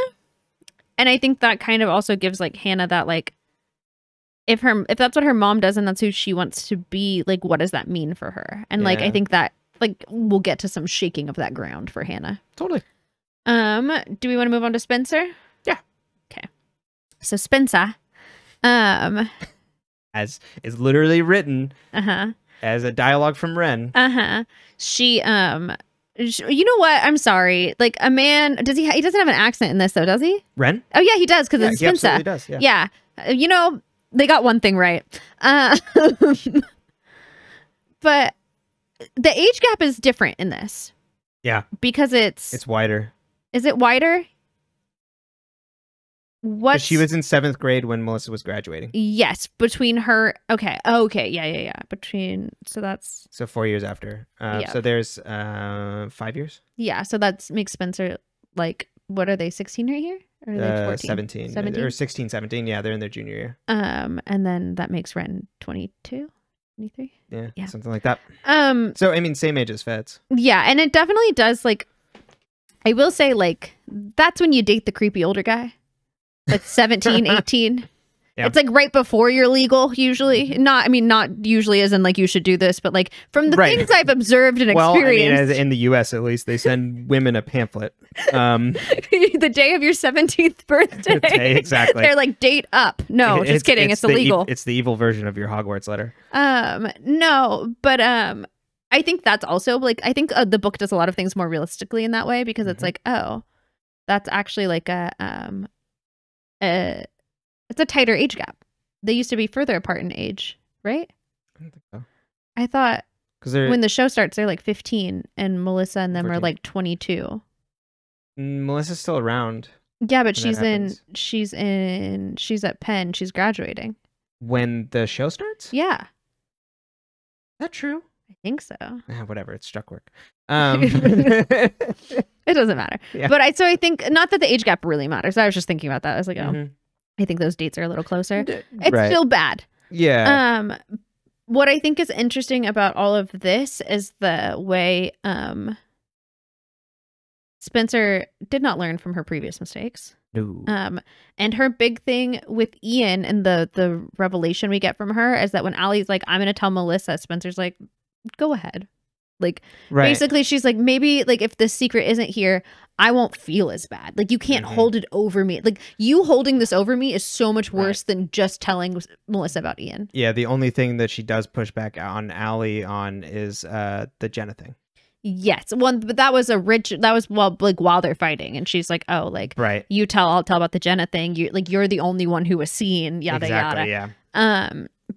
I think that kind of also gives like Hannah that like if that's what her mom does and that's who she wants to be, like what does that mean for her? And like I think that like we'll get to some shaking of that ground for Hannah. Totally. Do we want to move on to Spencer? Yeah. Okay. So Spencer, as is literally written. As a dialogue from Ren. She, you know what? I'm sorry. Like a man, he doesn't have an accent in this though, does he? Ren? Oh yeah, he does because it's Spencer. He absolutely does, yeah. They got one thing right. But the age gap is different in this. Yeah. Because it's wider. Is it wider? What? She was in 7th grade when Melissa was graduating. Yes, between her. Okay, yeah. So 4 years after. So there's 5 years. Yeah, so that makes Spencer like what are they 16 right here? Or are they 14? 17 or 16, 17. Yeah, they're in their junior year. And then that makes Ren 22, 23. Yeah, something like that. So I mean, same age as Feds. Yeah, and it definitely does like. I will say like that's when you date the creepy older guy. Like 17, 18. Yeah. It's like right before you're legal, usually. Not usually as in like you should do this, but like from the things I've observed and experienced. I mean, in the US at least, they send women a pamphlet. The day of your 17th birthday. Exactly. They're like, date up. No, just kidding. It's illegal. It's the evil version of your Hogwarts letter. No, but I think that's also like, I think the book does a lot of things more realistically in that way because it's like, oh, that's actually like it's a tighter age gap. They used to be further apart in age, right? I don't think so. I thought when the show starts, they're like 15, and Melissa and them 14. Are like 22. Melissa's still around. Yeah, but she's at Penn. She's graduating. When the show starts? Yeah. Is that true? I think so. Whatever. It's struck work. It doesn't matter. Yeah. But I think not that the age gap really matters. I was just thinking about that. I was like, I think those dates are a little closer. It's still bad. Yeah. What I think is interesting about all of this is the way Spencer did not learn from her previous mistakes. No. And her big thing with Ian and the revelation we get from her is that when Allie's like, I'm going to tell Melissa, Spencer's like, go ahead. Like, basically, she's like, maybe like if the secret isn't here, I won't feel as bad. Like, you can't hold it over me. Like, you holding this over me is so much worse than just telling Melissa about Ian. Yeah, the only thing that she does push back on Allie on is the Jenna thing. Yes, but that was while they're fighting, and she's like, "Oh, like, you tell, I'll tell about the Jenna thing. You're the only one who was seen, yada yada." Yeah.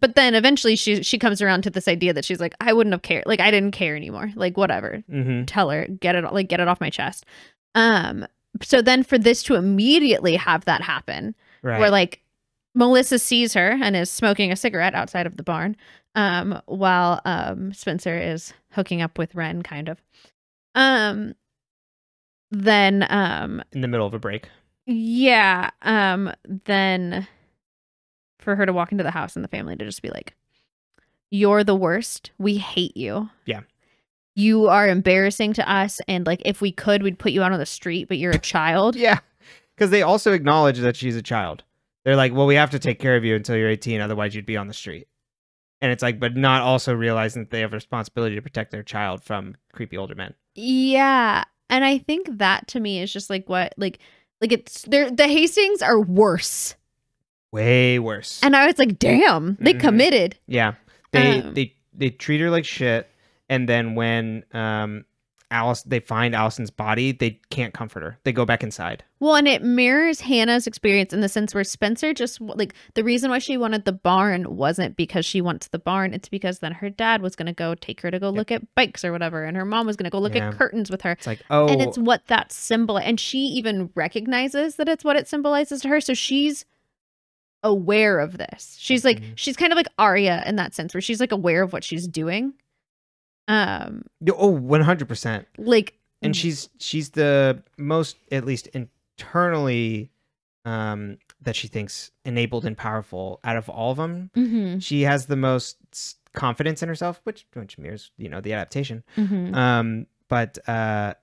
But then eventually she comes around to this idea that she's like, I wouldn't have cared. Like, I didn't care anymore. Like, whatever. Tell her, get it off my chest. So then for this to immediately have that happen, where like Melissa sees her and is smoking a cigarette outside of the barn, while Spencer is hooking up with Ren, kind of. Then in the middle of a break. Yeah. Then for her to walk into the house and the family to just be like, you're the worst. We hate you. Yeah. You are embarrassing to us. And like, if we could, we'd put you out on the street, but you're a child. Yeah. Because they also acknowledge that she's a child. They're like, well, we have to take care of you until you're 18, otherwise you'd be on the street. And it's like, but not also realizing that they have a responsibility to protect their child from creepy older men. Yeah. And I think that to me is just like what, like it's, the Hastings are worse. Way worse. And I was like, damn, they committed. Yeah. They treat her like shit. And then when they find Allison's body, they can't comfort her. They go back inside. Well, and it mirrors Hannah's experience in the sense where Spencer just, like, the reason why she wanted the barn wasn't because she wants the barn. It's because then her dad was going to go take her to go look at bikes or whatever. And her mom was going to go look at curtains with her. It's like, oh. And it's what that symbol, and she even recognizes that it's what it symbolizes to her. So she's aware of this. She's like, she's kind of like Arya in that sense where she's like aware of what she's doing. 100%. Like, and she's the most, at least internally, that she thinks enabled and powerful out of all of them. She has the most confidence in herself, which mirrors, the adaptation. But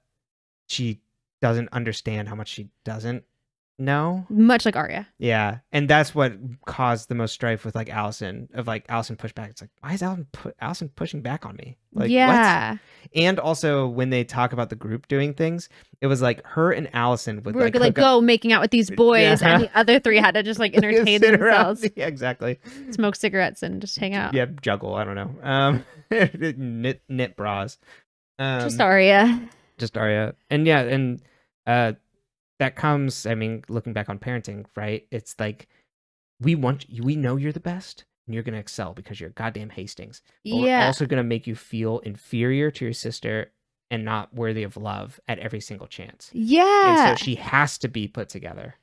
she doesn't understand how much she doesn't know. Much like Arya. Yeah. And that's what caused the most strife with like Allison, Allison pushed back. It's like, why is Allison pushing back on me? Like, yeah. what? And also when they talk about the group doing things, it was like her and Allison would like go making out with these boys, and the other three had to just like entertain themselves. Yeah, exactly. Smoke cigarettes and just hang out. Yeah, juggle. I don't know. Knit bras. Just Arya. And yeah, and that comes, I mean, looking back on parenting, right? It's like, we know you're the best, and you're going to excel because you're goddamn Hastings. But we're also going to make you feel inferior to your sister and not worthy of love at every single chance. Yeah. And so she has to be put together.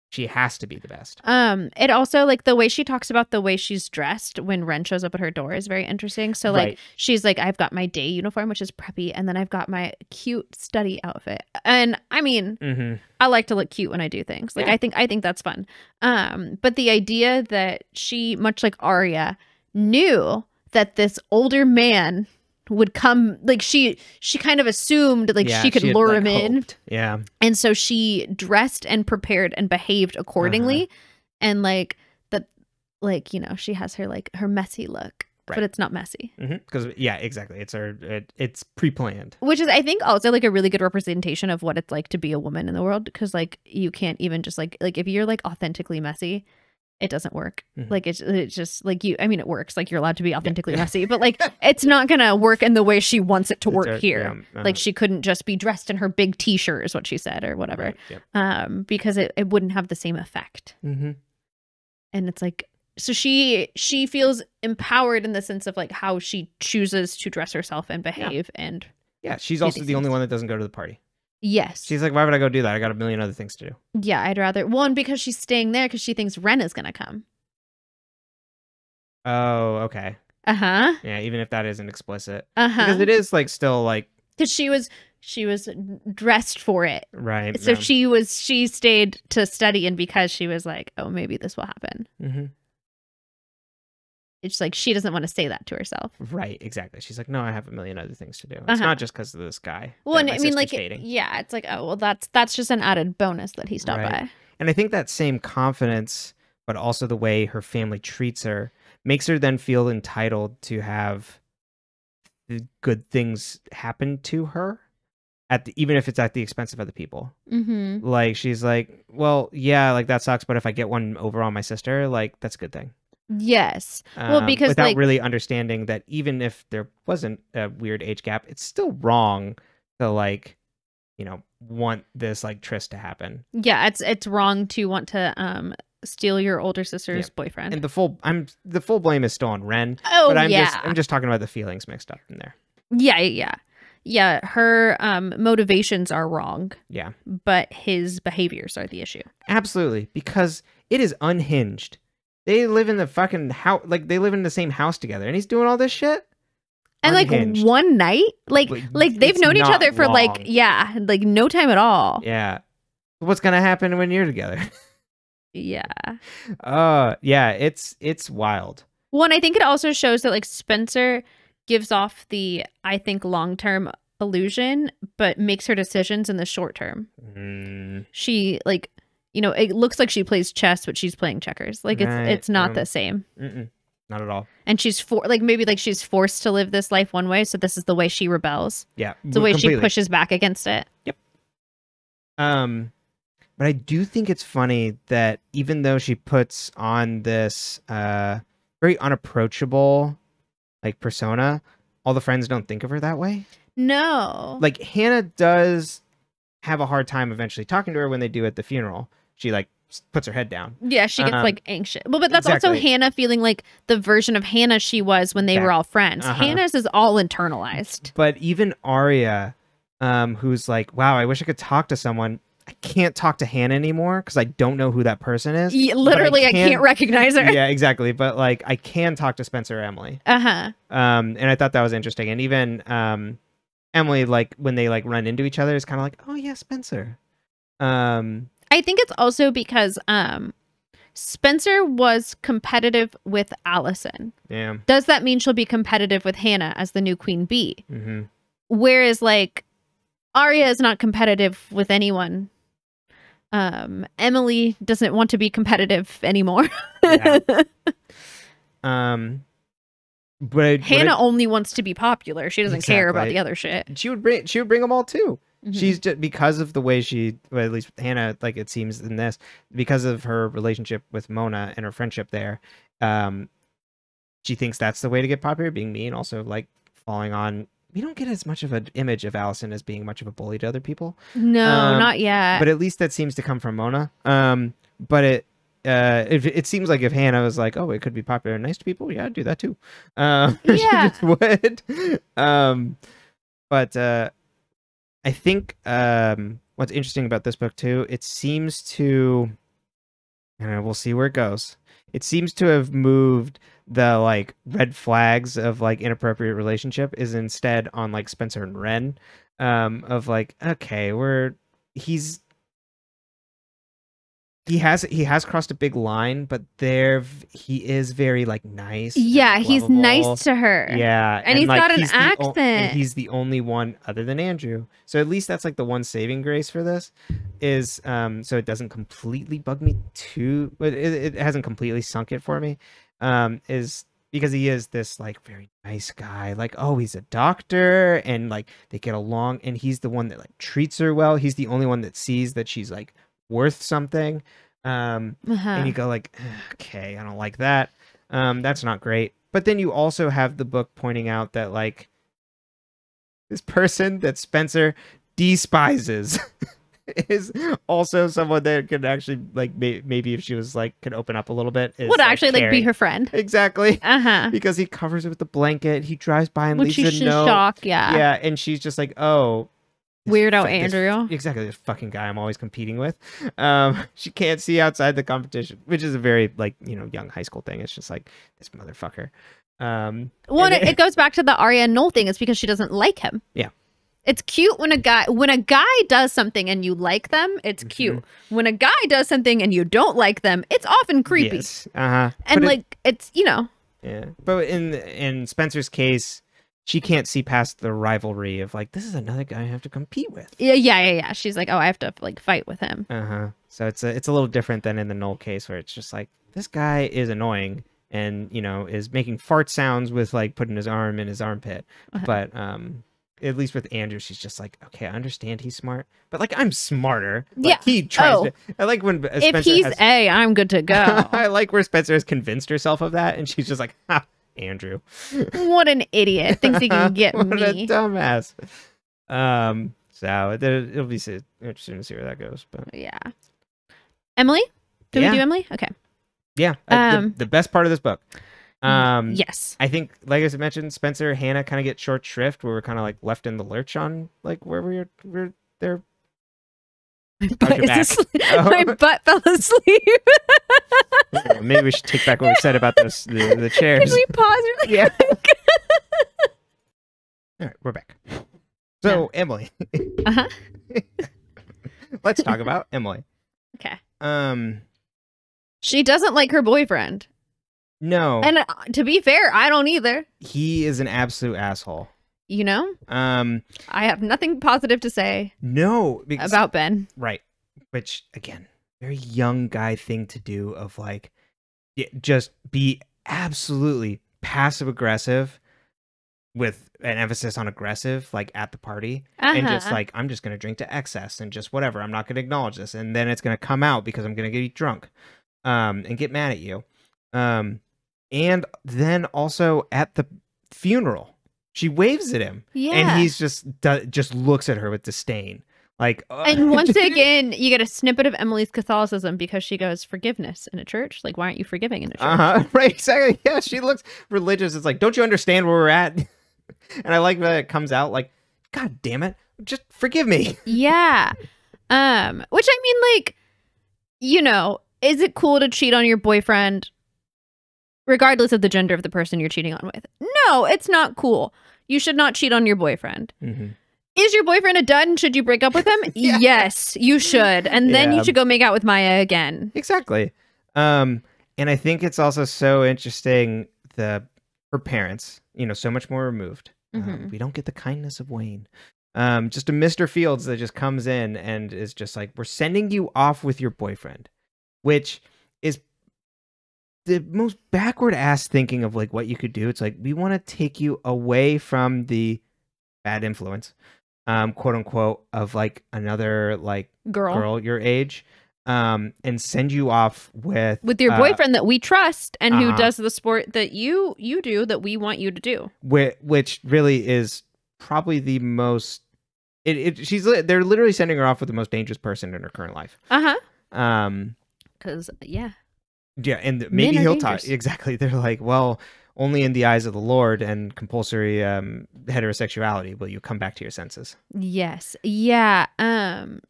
She has to be the best. It also, like, the way she talks about the way she's dressed when Ren shows up at her door is very interesting. So, like, she's like, I've got my day uniform, which is preppy, and then I've got my cute study outfit. And I mean, I like to look cute when I do things. Like, I think that's fun. But the idea that she, much like Arya, knew that this older man would come, like she kind of assumed like she could lure him in. Yeah. And so she dressed and prepared and behaved accordingly. And like that, like, she has her messy look, but it's not messy. Because exactly. It's pre-planned. Which is, I think, also like a really good representation of what it's like to be a woman in the world. Because like you can't even just like if you're like authentically messy, it doesn't work. Like it's just like I mean, it works. Like you're allowed to be authentically messy, but like it's not gonna work in the way she wants it to work here. Like she couldn't just be dressed in her big t-shirt, is what she said, or whatever. Because it wouldn't have the same effect. And it's like, so she feels empowered in the sense of like how she chooses to dress herself and behave. And she's also the only one that doesn't go to the party. Yes. She's like, why would I go do that? I got a million other things to do. Yeah, I'd rather... One, because she's staying there because she thinks Ren is going to come. Oh, okay. Yeah, even if that isn't explicit. Because it is like still like... Because she was dressed for it. Right. So she stayed to study, and because she was like, oh, maybe this will happen. It's like she doesn't want to say that to herself. Right, exactly. She's like, no, I have a million other things to do. It's not just because of this guy. Well, and I mean, like, it's like, oh, well, that's just an added bonus that he stopped by. And I think that same confidence, but also the way her family treats her, makes her then feel entitled to have good things happen to her, even if it's at the expense of other people. Like, she's like, well, yeah, like that sucks, but if I get one over on my sister, like, that's a good thing. Yes. Well, because without really understanding that even if there wasn't a weird age gap, it's still wrong to like, want this like tryst to happen. Yeah, it's wrong to want to steal your older sister's boyfriend. And the full blame is still on Ren. Oh, but I'm just talking about the feelings mixed up in there. Yeah. Her motivations are wrong. Yeah. But his behaviors are the issue. Absolutely, because it is unhinged. They live in the fucking house, like they live in the same house together, and he's doing all this shit. And unhinged. Like one night, like they've known each other for long. like no time at all. Yeah. What's gonna happen when you're together? Yeah. It's wild. Well, and I think it also shows that like Spencer gives off the, I think, long-term illusion, but makes her decisions in the short term. She like, you know, it looks like she plays chess, but she's playing checkers. Like it's not the same. Not at all. And she's she's forced to live this life one way, so this is the way she rebels. Yeah, it's the way she pushes back against it. Yep. But I do think it's funny that even though she puts on this very unapproachable like persona, all the friends don't think of her that way. No. Like Hannah does have a hard time eventually talking to her when they do at the funeral. She like puts her head down. Yeah, she gets like anxious. Well, but that's also Hannah feeling like the version of Hannah she was when they were all friends. Hannah's is all internalized. But even Arya, who's like, wow, I wish I could talk to someone. I can't talk to Hannah anymore because I don't know who that person is. Yeah, literally, I can't recognize her. Yeah, exactly. But like, I can talk to Spencer or Emily. And I thought that was interesting. And even Emily, like when they like run into each other, is kind of like, oh yeah, Spencer. I think it's also because Spencer was competitive with Allison. Yeah. Does that mean she'll be competitive with Hannah as the new queen bee? Whereas like Arya is not competitive with anyone. Emily doesn't want to be competitive anymore. Yeah. But Hannah only wants to be popular. She doesn't care about the other shit. She would bring them all too. She's just, because of the way she, well, at least with Hannah, like it seems in this, because of her relationship with Mona and her friendship there, she thinks that's the way to get popular, being mean, also like falling on. We don't get as much of an image of Allison as being much of a bully to other people. No, not yet. But at least that seems to come from Mona. But it seems like if Hannah was like, oh, it could be popular and nice to people, yeah, I'd do that too. She just would. But I think what's interesting about this book too, it seems to, and we'll see where it goes. It seems to have moved the like red flags of like inappropriate relationship is instead on like Spencer and Ren, of like, okay, he has crossed a big line, but he is very like nice. Yeah, he's nice to her. Yeah, and he's like, got an accent. And he's the only one other than Andrew. So at least that's like the one saving grace for this is so it doesn't completely bug me too, but it hasn't completely sunk it for me. Is because he is this like very nice guy. Like, oh, he's a doctor and like they get along, and he's the one that like treats her well. He's the only one that sees that she's like worth something. And you go like, okay, I don't like that. That's not great. But then you also have the book pointing out that like this person that Spencer despises is also someone that could actually like maybe if she was like could open up a little bit would actually like be her friend. Exactly. Because he covers her with the blanket. He drives by and leaves a note. Shock, yeah, and she's just like, oh, weirdo Andrew. Exactly, this fucking guy I'm always competing with. She can't see outside the competition, which is a very like, you know, young high school thing. It's just like this motherfucker. Well, it goes back to the Arya and Noel thing. It's because she doesn't like him. Yeah. It's cute when a guy does something and you like them, it's cute. When a guy does something and you don't like them, it's often creepy. Yes. And but like it's, you know. Yeah. But in Spencer's case, she can't see past the rivalry of like, this is another guy I have to compete with. Yeah. She's like, oh, I have to like fight with him. So it's a little different than in the Noel case where it's just like, this guy is annoying and, you know, is making fart sounds with like putting his arm in his armpit. But at least with Andrew, she's just like, okay, I understand he's smart, but like I'm smarter. Like, he tries to. I like when Spencer if he's I'm good to go. I like where Spencer has convinced herself of that, and she's just like, ha, Andrew. What an idiot! Thinks he can get what me. What a dumbass. So it'll be interesting to see where that goes. But yeah, Emily. Do we do Emily? Okay. Yeah. The best part of this book. Yes. I think, like I mentioned, Spencer, Hannah kind of get short shrift where we're kind of like left in the lurch on like where we're there. My butt fell asleep. Maybe we should take back what we said about the chairs. Can we pause really quick? All right, we're back. So Emily. Let's talk about Emily. Okay. She doesn't like her boyfriend. No. And to be fair, I don't either. He is an absolute asshole. You know? I have nothing positive to say. No. About Ben. Right. Which, again, very young guy thing to do of like just be absolutely passive aggressive with an emphasis on aggressive, like at the party, and just like, I'm just gonna drink to excess and just whatever. I'm not gonna acknowledge this, and then it's gonna come out because I'm gonna get drunk, and get mad at you, and then also at the funeral, she waves at him, and he's just looks at her with disdain, like. And once again, you get a snippet of Emily's Catholicism because she goes, forgiveness in a church. Like, why aren't you forgiving in a church? Right, exactly. Yeah, she looks religious. It's like, don't you understand where we're at? And I like that it comes out like, God damn it, just forgive me. Yeah. Which I mean, like, you know, is it cool to cheat on your boyfriend regardless of the gender of the person you're cheating on with? No, it's not cool. You should not cheat on your boyfriend. Mm-hmm. Is your boyfriend a dud and should you break up with him? Yeah. Yes, you should. And then you should go make out with Maya again. Exactly. And I think it's also so interesting, her parents, you know, so much more removed. Mm-hmm. We don't get the kindness of Wayne. Just a Mr. Fields that just comes in and is just like, we're sending you off with your boyfriend, which is the most backward ass thinking of like what you could do. It's like, we want to take you away from the bad influence, quote unquote, of like another like girl your age. And send you off with your boyfriend that we trust and who does the sport that you do that we want you to do. Which really is probably the most. They're literally sending her off with the most dangerous person in her current life. Because yeah, and maybe he'll talk. Exactly. They're like, well, only in the eyes of the Lord and compulsory heterosexuality will you come back to your senses. Yes. Yeah. The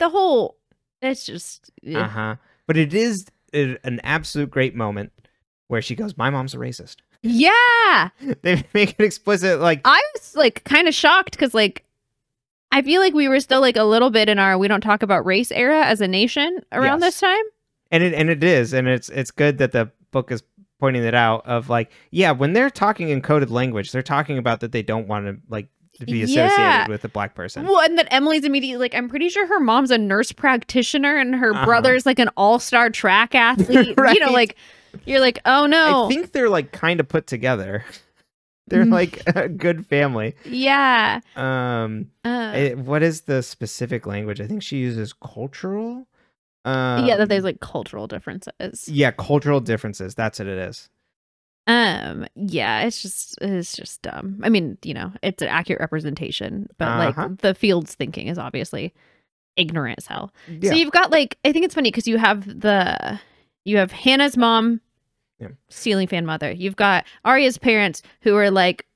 whole. It's just but it is an absolute great moment where she goes, my mom's a racist. Yeah, they make it explicit. Like, I was like kind of shocked because like I feel like we were still like a little bit in our we don't talk about race era as a nation around this time, and it is, and it's good that the book is pointing it out of like, yeah, when they're talking in coded language, they're talking about that they don't want to like to be associated with a black person. Well, and that Emily's immediately like, I'm pretty sure her mom's a nurse practitioner and her brother's like an all-star track athlete. Right. You know, like, you're like, oh no. I think they're like kind of put together. They're like a good family. Yeah. What is the specific language? I think she uses cultural. Yeah, that there's like cultural differences. Yeah, cultural differences. That's what it is. Yeah, it's just dumb. I mean, you know, it's an accurate representation, but like the Fields thinking is obviously ignorant as hell. Yeah. So you've got like, I think it's funny because you have Hannah's mom, ceiling fan mother. You've got Arya's parents who are like,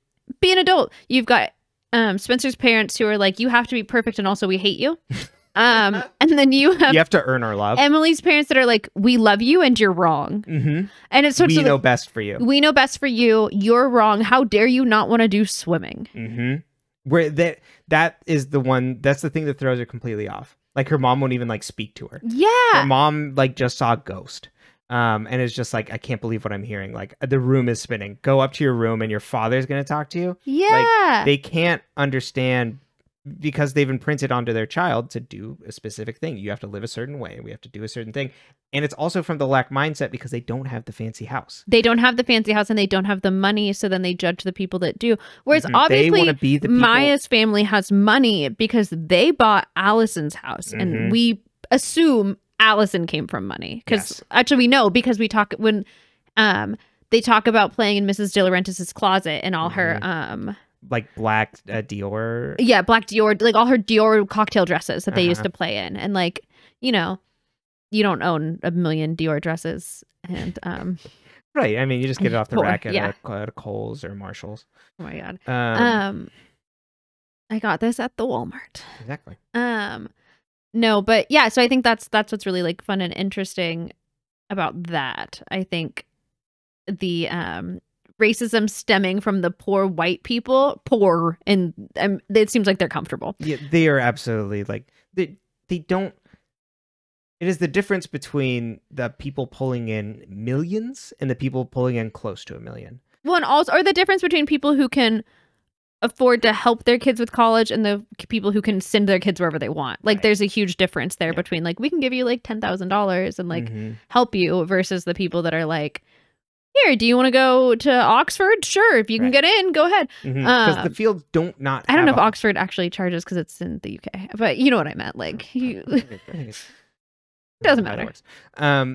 be an adult. You've got Spencer's parents who are like, you have to be perfect and also we hate you. And then you have to earn our love. Emily's parents that are like, we love you and you're wrong. Mm-hmm. And it's sort of we know best for you. We know best for you. You're wrong. How dare you not want to do swimming? Mm-hmm. Where that is the one. That's the thing that throws her completely off. Like her mom won't even like speak to her. Yeah, her mom like just saw a ghost. And it's just like, I can't believe what I'm hearing. Like the room is spinning. Go up to your room and your father's going to talk to you. Yeah, like, they can't understand. Because they've imprinted onto their child to do a specific thing. You have to live a certain way. We have to do a certain thing. And it's also from the lack mindset because they don't have the fancy house. They don't have the fancy house and they don't have the money. So then they judge the people that do. Whereas obviously be the Maya's family has money because they bought Allison's house. And we assume Allison came from money. Because actually we know because we talk when they talk about playing in Mrs. De Laurentiis' closet and all her... like black Dior. Yeah, black Dior, like all her Dior cocktail dresses that they used to play in. And like, you know, you don't own a million Dior dresses. And right. I mean, you just get it off the rack at a Kohl's or Marshall's. Oh my God. I got this at the Walmart. Exactly. No, but yeah, so I think that's what's really like fun and interesting about that. I think the racism stemming from the poor white people, and it seems like they're comfortable. Yeah, they are absolutely like they don't. It is the difference between the people pulling in millions and the people pulling in close to $1 million. Well, and also, or the difference between people who can afford to help their kids with college and the people who can send their kids wherever they want. Like there's a huge difference there between like, we can give you like $10,000 and like help you versus the people that are like, here, do you want to go to Oxford? Sure. If you can get in, go ahead. Because the fields I don't know if Oxford actually charges because it's in the UK, but you know what I meant. Like, it doesn't matter.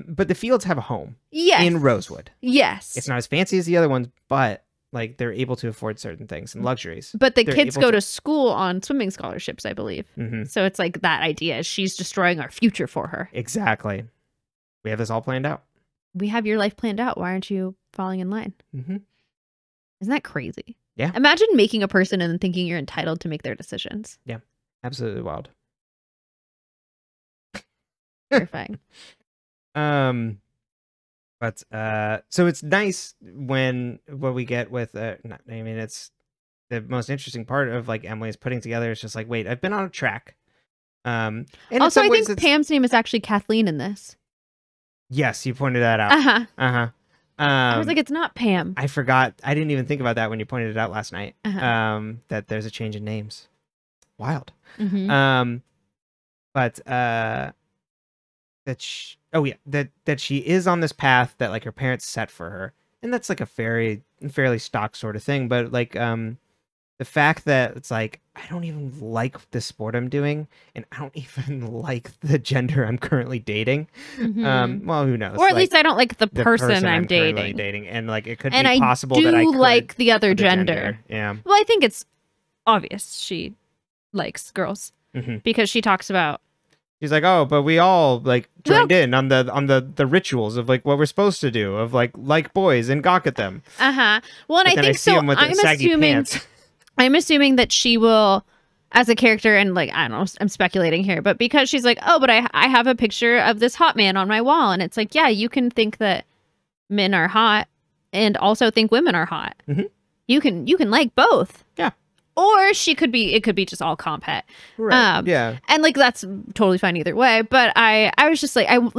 But the fields have a home yes. in Rosewood. Yes. It's not as fancy as the other ones, but like they're able to afford certain things and luxuries. But the kids go to school on swimming scholarships, I believe. So it's like that idea. She's destroying our future for her. Exactly. We have this all planned out. We have your life planned out. Why aren't you falling in line? Isn't that crazy? Yeah. Imagine making a person and then thinking you're entitled to make their decisions. Yeah. Absolutely wild. Terrifying. But so it's nice when what we get with it's the most interesting part of like Emily is putting together. It's just like, wait, I've been on a track. And also, I think Pam's name is actually Kathleen in this. Yes, you pointed that out. I was like, it's not Pam. I forgot. I didn't even think about that when you pointed it out last night. That there's a change in names. Wild. But that she is on this path that like her parents set for her, and that's like a fairly stock sort of thing. But like the fact that it's like, I don't even like the sport I'm doing, and I don't even like the gender I'm currently dating. Well, who knows? Or at least I don't like the person I'm dating, and like it could and be possible that I could like the other gender. Yeah. Well, I think it's obvious she likes girls because she talks about. She's like, oh, but we all like joined in on the rituals of like what we're supposed to do of like boys and gawk at them. Well, and I think so. I'm assuming that she will, as a character, and like, I don't know, I'm speculating here, but because she's like, oh, but I have a picture of this hot man on my wall. And it's like, yeah, you can think that men are hot and also think women are hot. You can like both. Yeah. Or it could be just all comp het. Right. Yeah. And like, that's totally fine either way. But I was just like, I'm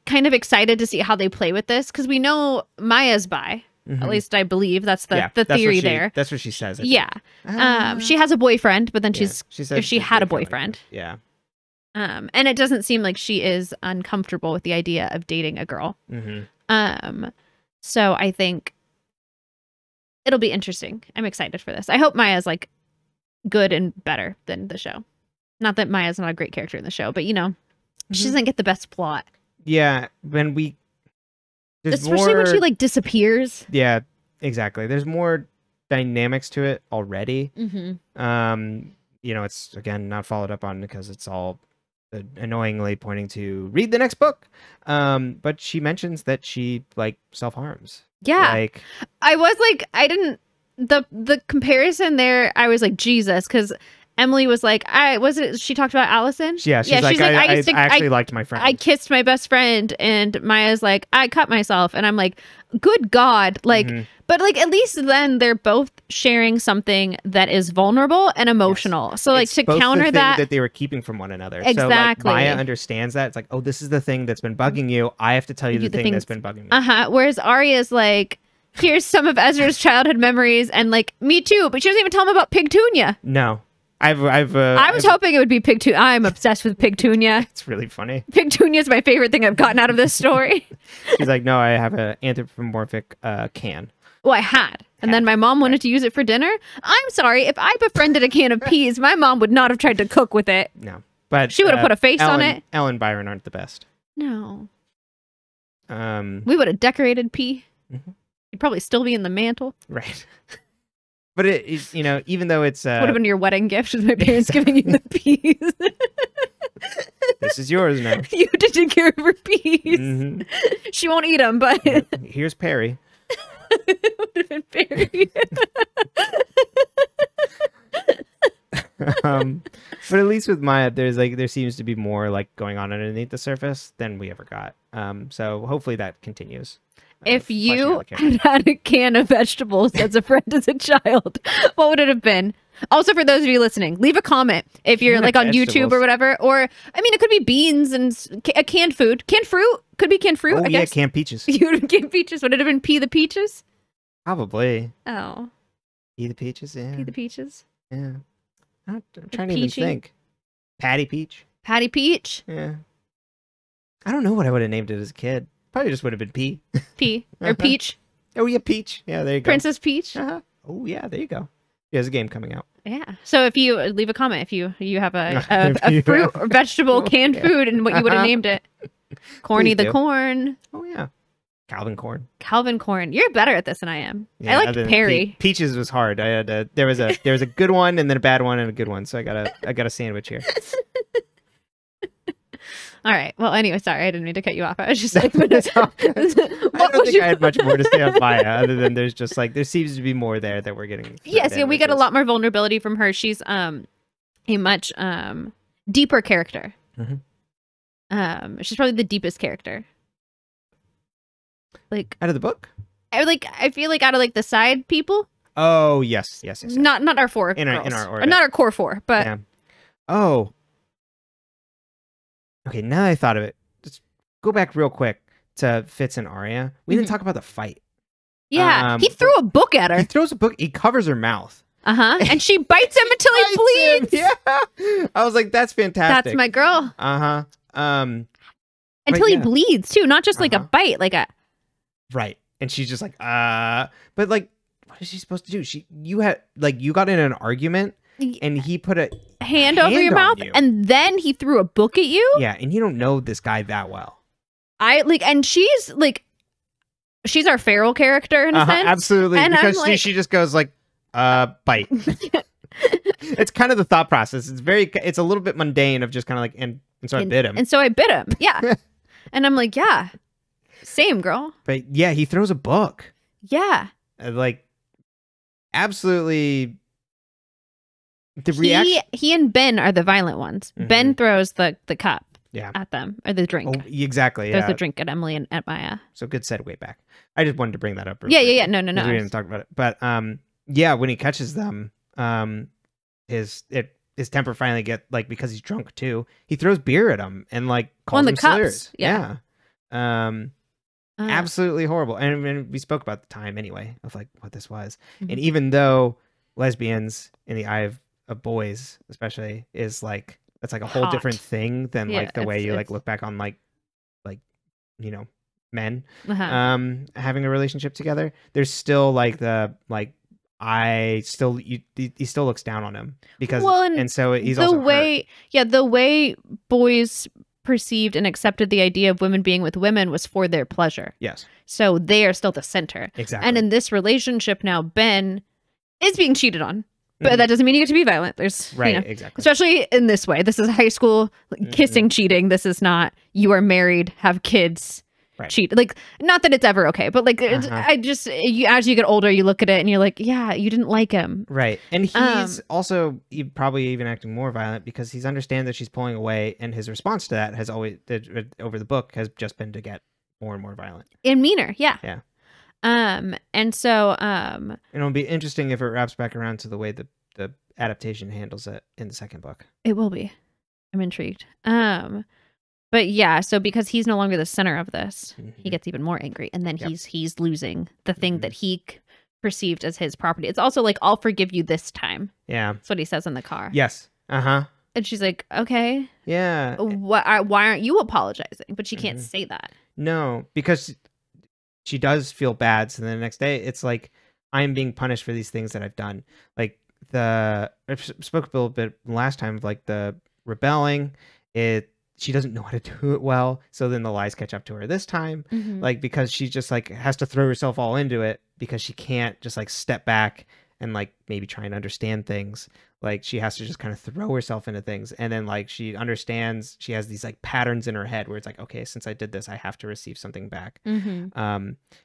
kind of excited to see how they play with this. Cause we know Maya's bi. At least I believe that's the theory there. That's what she says. Yeah. She has a boyfriend, but then she had a boyfriend. Yeah. And it doesn't seem like she is uncomfortable with the idea of dating a girl. So I think it'll be interesting. I'm excited for this. I hope Maya's like good and better than the show. Not that Maya's not a great character in the show, but she doesn't get the best plot. Yeah. Especially when she like disappears. Yeah, exactly. There's more dynamics to it already. It's again not followed up on because it's all annoyingly pointing to read the next book. But she mentions that she like self-harms. Yeah. Like I was like, I didn't the comparison there, I was like, Jesus, because Emily was like, she talked about Allison? Yeah, she's like, I actually liked my friend. I kissed my best friend, and Maya's like, I cut myself. And I'm like, good God. Like, but like, at least then they're both sharing something that is vulnerable and emotional. Yes. So like, it's to counter that they were keeping from one another. Exactly. So like, Maya understands that. It's like, oh, this is the thing that's been bugging you. I have to tell you the thing that's been bugging me. Whereas Arya's like, here's some of Ezra's childhood memories, and like, me too. But she doesn't even tell him about Pigtunia. No. I was hoping it would be Pigtunia. I'm obsessed with Pigtunia. It's really funny. Pigtunia is my favorite thing I've gotten out of this story. She's like, no, I have an anthropomorphic can. Well, I had. And then my mom wanted to use it for dinner. I'm sorry. If I befriended a can of peas, my mom would not have tried to cook with it. No. But she would have put a face on it. Elle and Byron aren't the best. No. We would have decorated pea. You'd probably still be in the mantle. Right. But it even though it's... would have been your wedding gift with my parents giving you the peas. This is yours now. You have to take care of her peas. She won't eat them, but... Here's Perry. It would have been Perry. But at least with Maya, there seems to be more like going on underneath the surface than we ever got. So hopefully that continues. If you had a can of vegetables as a friend as a child, what would it have been? Also, for those of you listening, leave a comment if you're like on YouTube or whatever. Or, I mean, it could be beans and a canned food. Canned fruit? Could be canned fruit, I guess. Canned peaches. You would have canned peaches. Would it have been P the Peaches? Probably. Oh. Pea the Peaches, yeah. Pea the Peaches. Yeah. I'm trying to even think. Patty Peach. Patty Peach. Yeah. I don't know what I would have named it as a kid. Probably just would have been Pea. Pea. Or Peach. Oh, yeah, Peach. Yeah, there you go. Princess Peach. Oh, yeah, there you go. There's a game coming out. Yeah. So if you leave a comment, if you have a fruit or vegetable canned food and what you would have named it. Corny the Corn. Oh, yeah. Calvin Corn. Calvin Corn. You're better at this than I am. Yeah, I like Perry. Peaches was hard. I had there was a good one and then a bad one and a good one. So I got a sandwich here. All right. Well, anyway, sorry, I didn't mean to cut you off. I was just like, I don't think I had much more to say on Maya, other than there seems to be more there that we're getting. Yes, yeah, we get a lot more vulnerability from her. She's a much deeper character. Mm-hmm. She's probably the deepest character. Like out of the book? I feel like out of like the side people. Oh yes. Not our four in girls. our order. Not our core four, but yeah. Oh. Okay, now that I thought of it, just go back real quick to Fitz and Arya. We didn't talk about the fight. Yeah, he threw a book at her. He throws a book. He covers her mouth. And she bites him until he bleeds. Yeah, I was like, that's fantastic. That's my girl. Until he bleeds too, not just like a bite, like a. Right, and she's just like, but like, what is she supposed to do? You got in an argument. And he put a hand over your mouth, and then he threw a book at you. Yeah, and you don't know this guy that well. And she's our feral character in a sense. Absolutely, and because she just goes like, bite. It's kind of the thought process. It's a little bit mundane of just kind of like, and so I bit him. And so I bit him. Yeah, and I'm like, yeah, same girl. But yeah, he throws a book. Yeah, like absolutely. He and Ben are the violent ones. Mm-hmm. Ben throws the cup at them, or the drink. Oh, exactly. Throws the drink at Emily and at Maya. So good segue back. I just wanted to bring that up. Yeah. No. We didn't talk about it, but yeah, when he catches them, his temper finally because he's drunk too. He throws beer at him and like calls them slurs. Yeah. Absolutely horrible. And we spoke about the time anyway of like what this was, and even though lesbians in the eye of boys especially is like that's like a whole different thing than like the way you like look back on like men having a relationship together. There's still like he still looks down on him because and so he's also hurt. The way boys perceived and accepted the idea of women being with women was for their pleasure. Yes. So they are still the center. Exactly. And in this relationship now, Ben is being cheated on. But that doesn't mean you get to be violent. There's exactly. Especially in this way. This is high school kissing, cheating. This is not you are married, have kids, cheat. Like, not that it's ever okay, but like as you get older, you look at it and you're like, yeah, you didn't like him, right? And he's also probably even acting more violent because he's understands that she's pulling away, and his response to that has always over the book has just been to get more and more violent and meaner. Yeah. And it'll be interesting if it wraps back around to the way the adaptation handles it in the second book. It will be. I'm intrigued. But yeah, so because he's no longer the center of this, he gets even more angry, and then he's losing the thing that he perceived as his property. It's also like, I'll forgive you this time. Yeah, that's what he says in the car. Yes. And she's like, okay. Yeah. Why aren't you apologizing? But she can't say that. No, because she does feel bad. So then the next day, it's like, I'm being punished for these things that I've done. Like I spoke a little bit last time of like the rebelling. She doesn't know how to do it well. So then the lies catch up to her this time. Like, because she just like has to throw herself all into it because she can't just like step back and like maybe try and understand things. Like, she has to just kind of throw herself into things. And then like she understands, she has these like patterns in her head where it's like, okay, since I did this, I have to receive something back.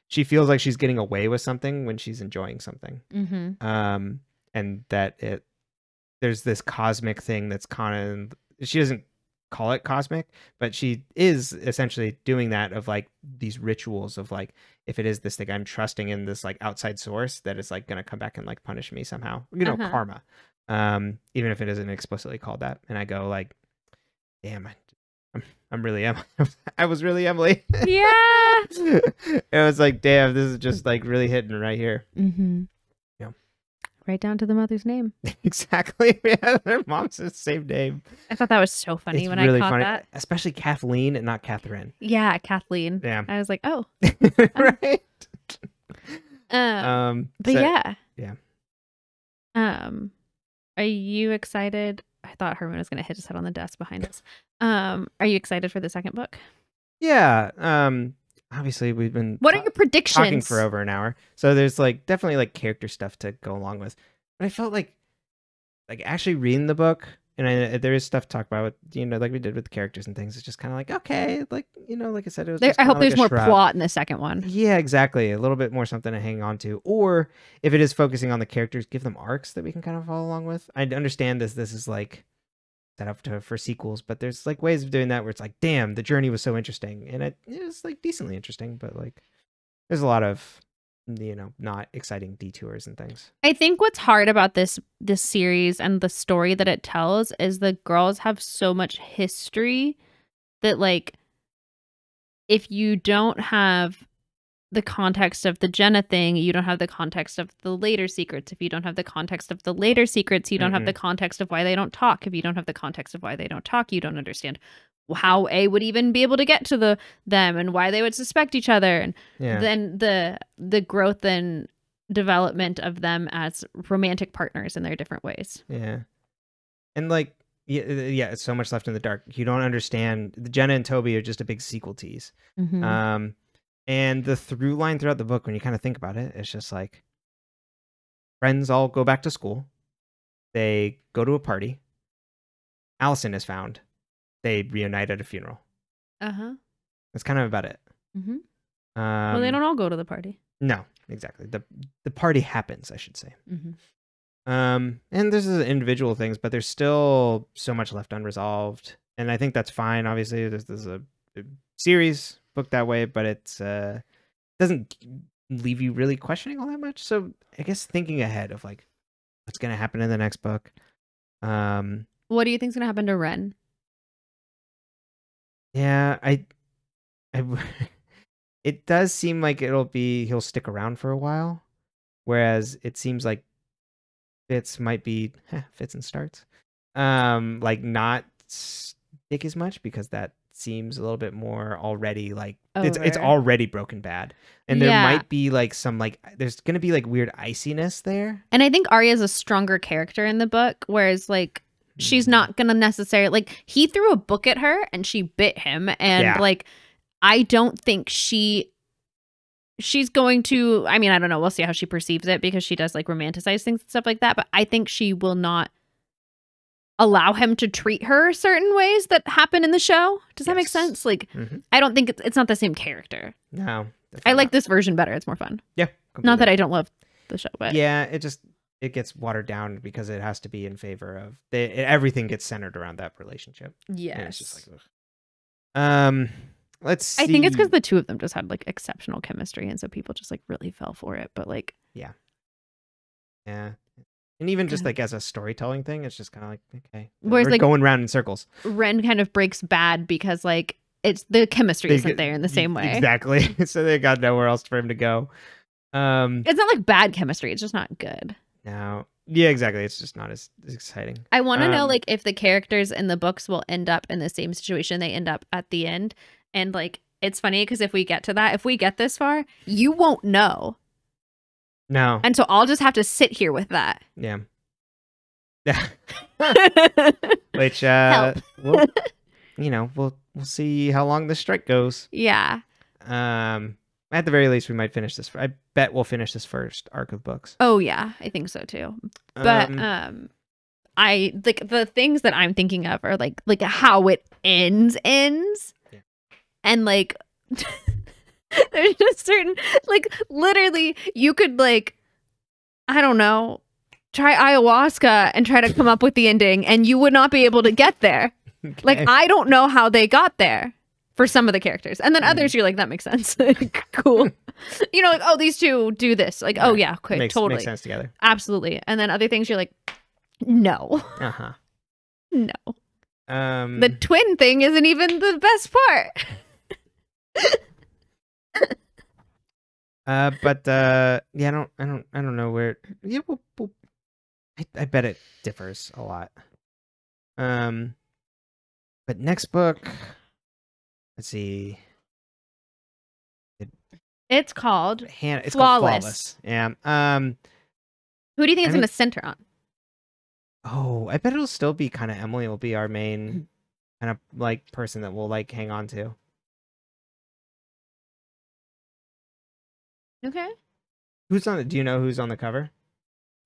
She feels like she's getting away with something when she's enjoying something. And that there's this cosmic thing that's kind of, she doesn't call it cosmic, but she is essentially doing that of like these rituals of like, if it is this thing, I'm trusting in this like outside source that is like going to come back and like punish me somehow, karma. Even if it isn't explicitly called that. And I go like, damn, I'm really Emily. I was really Emily. Yeah. It was like, damn, this is just like really hitting right here. Yeah. right down to the mother's name. Exactly. Yeah, their mom's the same name. I thought that was so funny when really I caught funny. that. Especially Kathleen and not Catherine. Yeah, Kathleen. Yeah. I was like, oh. Right. But yeah. Yeah. Are you excited? I thought Herman was going to hit his head on the desk behind us. Are you excited for the second book? Yeah. Obviously we've been What are your predictions? Talking for over an hour. So there's like definitely like character stuff to go along with. But I felt like actually reading the book, and there is stuff to talk about with, you know, like we did with the characters and things. It's just kind of like, okay, like, you know, like I said, it was I hope there's more plot in the second one. Yeah, exactly. A little bit more something to hang on to. Or if it is focusing on the characters, give them arcs that we can kind of follow along with. I understand this is like set up for sequels, but there's like ways of doing that where it's like, damn, the journey was so interesting. And it was like decently interesting, but like there's a lot of, you know, not exciting detours and things. I think what's hard about this series and the story that it tells is the girls have so much history that, like, if you don't have the context of the Jenna thing, you don't have the context of the later secrets. If you don't have the context of the later secrets, you don't have the context of why they don't talk. If you don't have the context of why they don't talk, you don't understand how A would even be able to get to them and why they would suspect each other. And then the growth and development of them as romantic partners in their different ways. Yeah. And like, yeah, it's so much left in the dark. You don't understand. Jenna and Toby are just a big sequel tease. Mm-hmm. And the through line throughout the book, when you kind of think about it, it's just like friends all go back to school. They go to a party. Allison is found. They reunite at a funeral. Uh-huh. That's kind of about it. Mm-hmm. Well, they don't all go to the party. No, exactly. The party happens, I should say. Mm-hmm. And this is individual things, but there's still so much left unresolved. And I think that's fine. Obviously, there's a series book that way, but it doesn't leave you really questioning all that much. So I guess thinking ahead of like what's going to happen in the next book. What do you think's going to happen to Ren? Yeah, I it does seem like he'll stick around for a while, whereas it seems like Fitz might be Fitz and starts, like not stick as much because that seems a little bit more already like it's already broken bad, and there might be like some like there's gonna be like weird iciness there. And I think Arya's a stronger character in the book, whereas like she's not gonna necessarily like he threw a book at her and she bit him, and like I don't think she's going to, I mean, I don't know, we'll see how she perceives it because she does like romanticize things and stuff like that, but I think she will not allow him to treat her certain ways that happen in the show. Does that make sense? Like I don't think it's not the same character. No, I like this version better. It's more fun. Yeah, completely. Not that I don't love the show, but yeah, it gets watered down because it has to be in favor of everything gets centered around that relationship. Yes. And it's just like, ugh. Let's see. I think it's because the two of them just had like exceptional chemistry, and so people just like really fell for it. But like, yeah, and even just like as a storytelling thing, it's just kind of like, okay, whereas we're like going round in circles. Ren kind of breaks bad because like it's the chemistry isn't there in the same way. Exactly. So they got nowhere else for him to go. It's not like bad chemistry. It's just not good. No. Yeah, exactly. It's just not as exciting. I want to know like if the characters in the books will end up in the same situation they end up at the end. And like, it's funny because if we get to that, if we get this far, you won't know. No. And so I'll just have to sit here with that. Yeah. Yeah. Which, we'll see how long this strike goes. Yeah. At the very least, we might finish this. I bet we'll finish this first arc of books. Oh yeah, I think so too. But I like the things that I'm thinking of are like how it ends. Yeah. And like there's just certain like literally you could like I don't know, try ayahuasca and try to come up with the ending and you would not be able to get there. Okay. Like I don't know how they got there. For some of the characters. And then others, you're like, that makes sense. Like, cool. You know, like, oh, these two do this. Like, oh, yeah, okay, totally. Makes sense together. Absolutely. And then other things, you're like, no. Uh-huh. No. The twin thing isn't even the best part. But yeah, I don't know where. Yeah, we'll I bet it differs a lot. But next book, let's see. It's called It's Flawless. called Flawless. Yeah. Who do you think it's going to center on? Oh, I bet it'll still be kind of Emily will be our main kind of like person that we'll like hang on to. Okay. Who's on it? Do you know who's on the cover?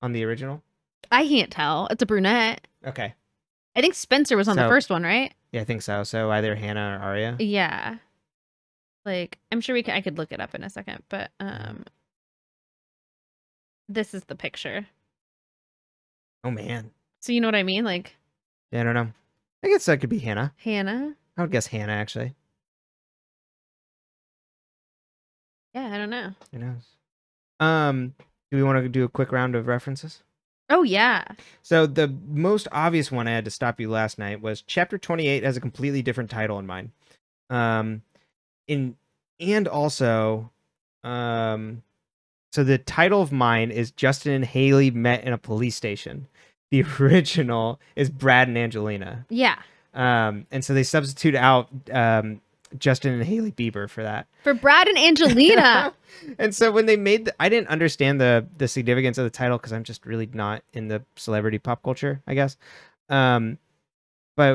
On the original? I can't tell. It's a brunette. Okay. I think Spencer was on the first one, right? Yeah, I think so. So either Hannah or Arya. Yeah. Like, I'm sure I could look it up in a second, but this is the picture. Oh man. So you know what I mean? Like, yeah, I don't know. I guess that could be Hannah. Hannah? I would guess Hannah, actually. Yeah, I don't know. Who knows? Do we want to do a quick round of references? Oh, yeah. So the most obvious one I had to stop you last night was chapter 28 has a completely different title in mind. So the title of mine is Justin and Haley Met in a Police Station. The original is Brad and Angelina. Yeah. And so they substitute out Justin and Haley Bieber for that. For Brad and Angelina. And so when they made I didn't understand the significance of the title because I'm just really not in the celebrity pop culture, I guess. But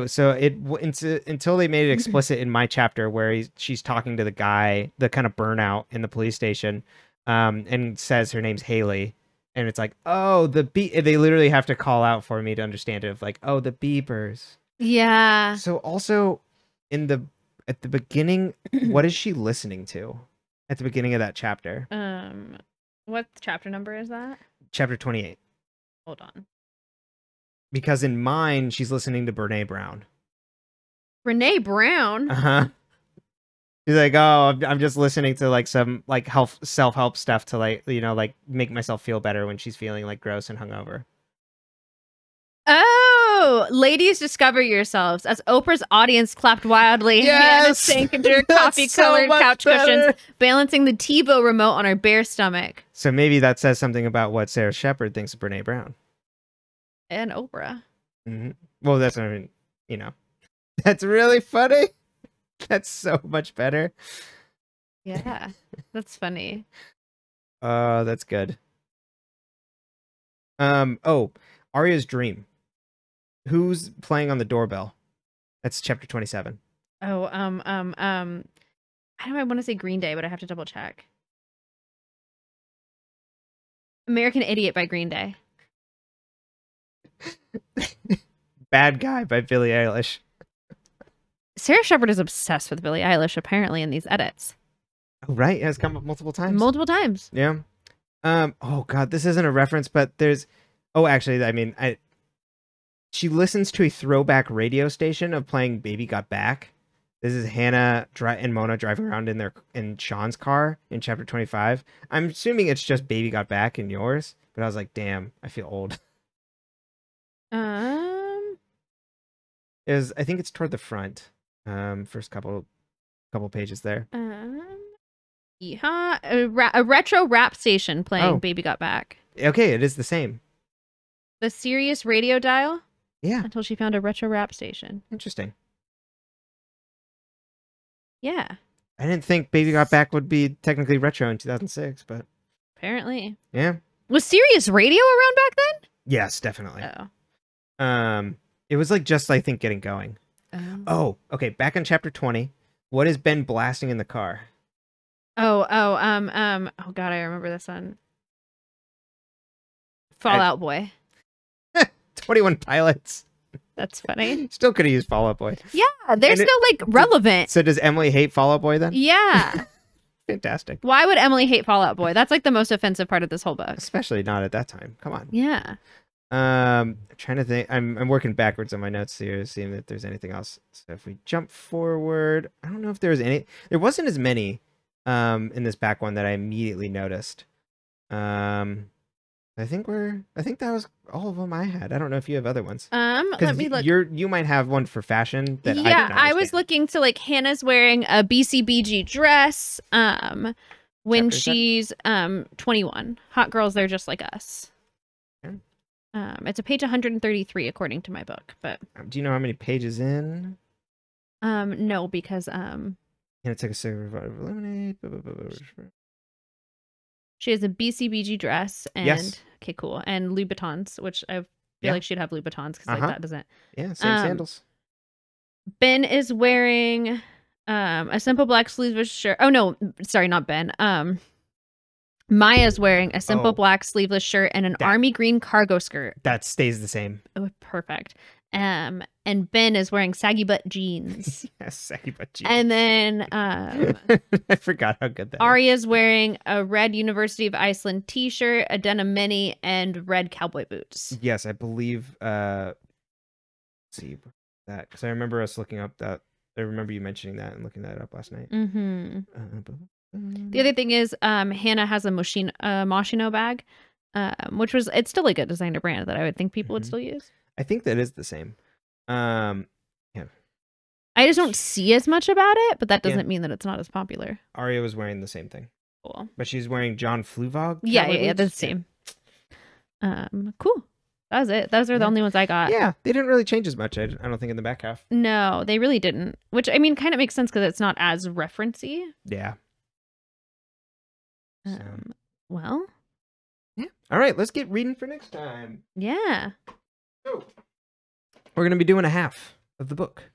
so until they made it explicit in my chapter where she's talking to the guy, the kind of burnout in the police station, and says her name's Haley. And it's like, oh, they literally have to call out for me to understand it. Of like, oh, the Biebers. Yeah. So also at the beginning, what is she listening to at the beginning of that chapter? What chapter number is that? Chapter 28. Hold on. Because in mine, she's listening to Brene Brown. Brene Brown? Uh-huh. She's like, oh, I'm just listening to like some like self-help stuff to like, like make myself feel better when she's feeling like gross and hungover. Oh, ladies, discover yourselves as Oprah's audience clapped wildly. Yes! Hannah sank into her coffee-colored couch cushions, balancing the TiVo remote on her bare stomach. So maybe that says something about what Sarah Shepard thinks of Brene Brown. And Oprah. Mm-hmm. Well, that's what I mean, That's really funny. That's so much better. Yeah, that's funny. That's good. Oh, Arya's dream. Who's playing on the doorbell? That's chapter 27. Oh, I don't know, I want to say Green Day, but I have to double check. American Idiot by Green Day. Bad Guy by Billie Eilish. Sarah Shepard is obsessed with Billie Eilish, apparently, in these edits. Oh, right. It has come up multiple times. Multiple times. Yeah. Oh, God. This isn't a reference, but there's... Oh, actually, I mean, she listens to a throwback radio station of playing Baby Got Back. This is Hannah and Mona driving around in Sean's car in chapter 25. I'm assuming it's just Baby Got Back in yours, but I was like, damn, I feel old. I think it's toward the front. First couple pages there. Yeah, a retro rap station playing Baby Got Back. Okay, it is the same. The Sirius radio dial? Yeah. Until she found a retro rap station. Interesting. Yeah. I didn't think Baby Got Back would be technically retro in 2006, but... Apparently. Yeah. Was Sirius radio around back then? Yes, definitely. Oh. It was like just, I think, getting going. Oh, okay. Back in chapter 20, what is Ben blasting in the car? Oh God, I remember this one. Fallout Boy. 21 Pilots. That's funny. Still could have used Fall Out Boy. Yeah, they're still like relevant. So does Emily hate Fall Out Boy then? Yeah. Fantastic. Why would Emily hate Fall Out Boy? That's like the most offensive part of this whole book. Especially not at that time. Come on. Yeah. Trying to think. I'm working backwards on my notes here, seeing if there's anything else. So if we jump forward, I don't know if there was any. There wasn't as many in this back one that I immediately noticed. I think that was all of them I had. I don't know if you have other ones. Let me look. You might have one for fashion that I was looking to like Hannah's wearing a BCBG dress when she's 21. Hot girls, they're just like us. Okay. It's a page 133 according to my book, but do you know how many pages in? No, because And it's like a silver eliminate. she has a BCBG dress and Yes. okay, cool, and Louboutins, which I feel like she'd have Louboutins because like that doesn't. Yeah, same sandals. Ben is wearing a simple black sleeveless shirt. Oh no, sorry, not Ben. Maya's wearing a simple black sleeveless shirt and an army green cargo skirt. That stays the same. Oh, perfect. And Ben is wearing saggy butt jeans. Yes, saggy butt jeans. And then I forgot how good that Arya's wearing a red University of Iceland t-shirt, a denim mini, and red cowboy boots. Yes, I believe let's see that because I remember us looking up that. I remember you mentioning that and looking that up last night. Mm-hmm. The other thing is Hannah has a Moschino bag, which was, it's still like a designer brand that I would think people would still use. I think that is the same. Yeah. I just don't see as much about it, but that doesn't mean that it's not as popular. Arya was wearing the same thing. Cool. But she's wearing John Fluvog. Yeah, that's the same. Cool. That was it. Those are the only ones I got. Yeah, they didn't really change as much, I don't think, in the back half. No, they really didn't. Which, I mean, kind of makes sense because it's not as referencey. Yeah. Well. Yeah. All right, let's get reading for next time. Yeah. So, we're going to be doing a half of the book.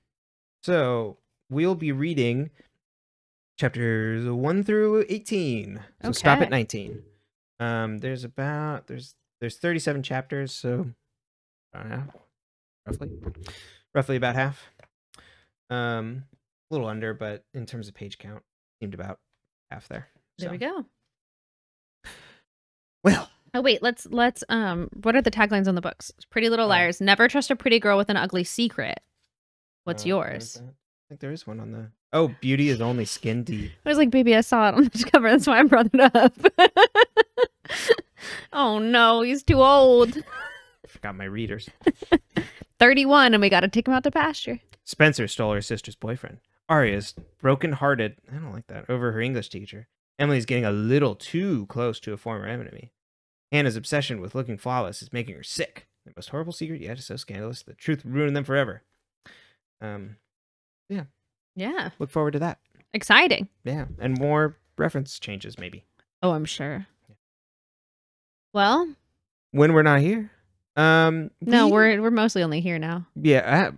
So, we'll be reading chapters 1 through 18. So, stop at 19. There's 37 chapters, so I don't know, roughly about half. A little under, but in terms of page count, seemed about half there. There we go. Well. Oh wait, let's what are the taglines on the books? Pretty Little Liars. Never trust a pretty girl with an ugly secret. What's yours? I think there is one on the. Oh, beauty is only skin deep. I was like, baby, I saw it on the cover. That's why I brought it up. Oh no, he's too old. Forgot my readers. 31, and we got to take him out to pasture. Spencer stole her sister's boyfriend. Arya's broken-hearted. I don't like that. Over her English teacher. Emily's getting a little too close to a former enemy. Hannah's obsession with looking flawless is making her sick. The most horrible secret yet is so scandalous. The truth will ruin them forever. Yeah. Yeah. Look forward to that. Exciting. Yeah, and more reference changes maybe. Oh, I'm sure. Well, when we're not here. No, we're mostly only here now. Yeah.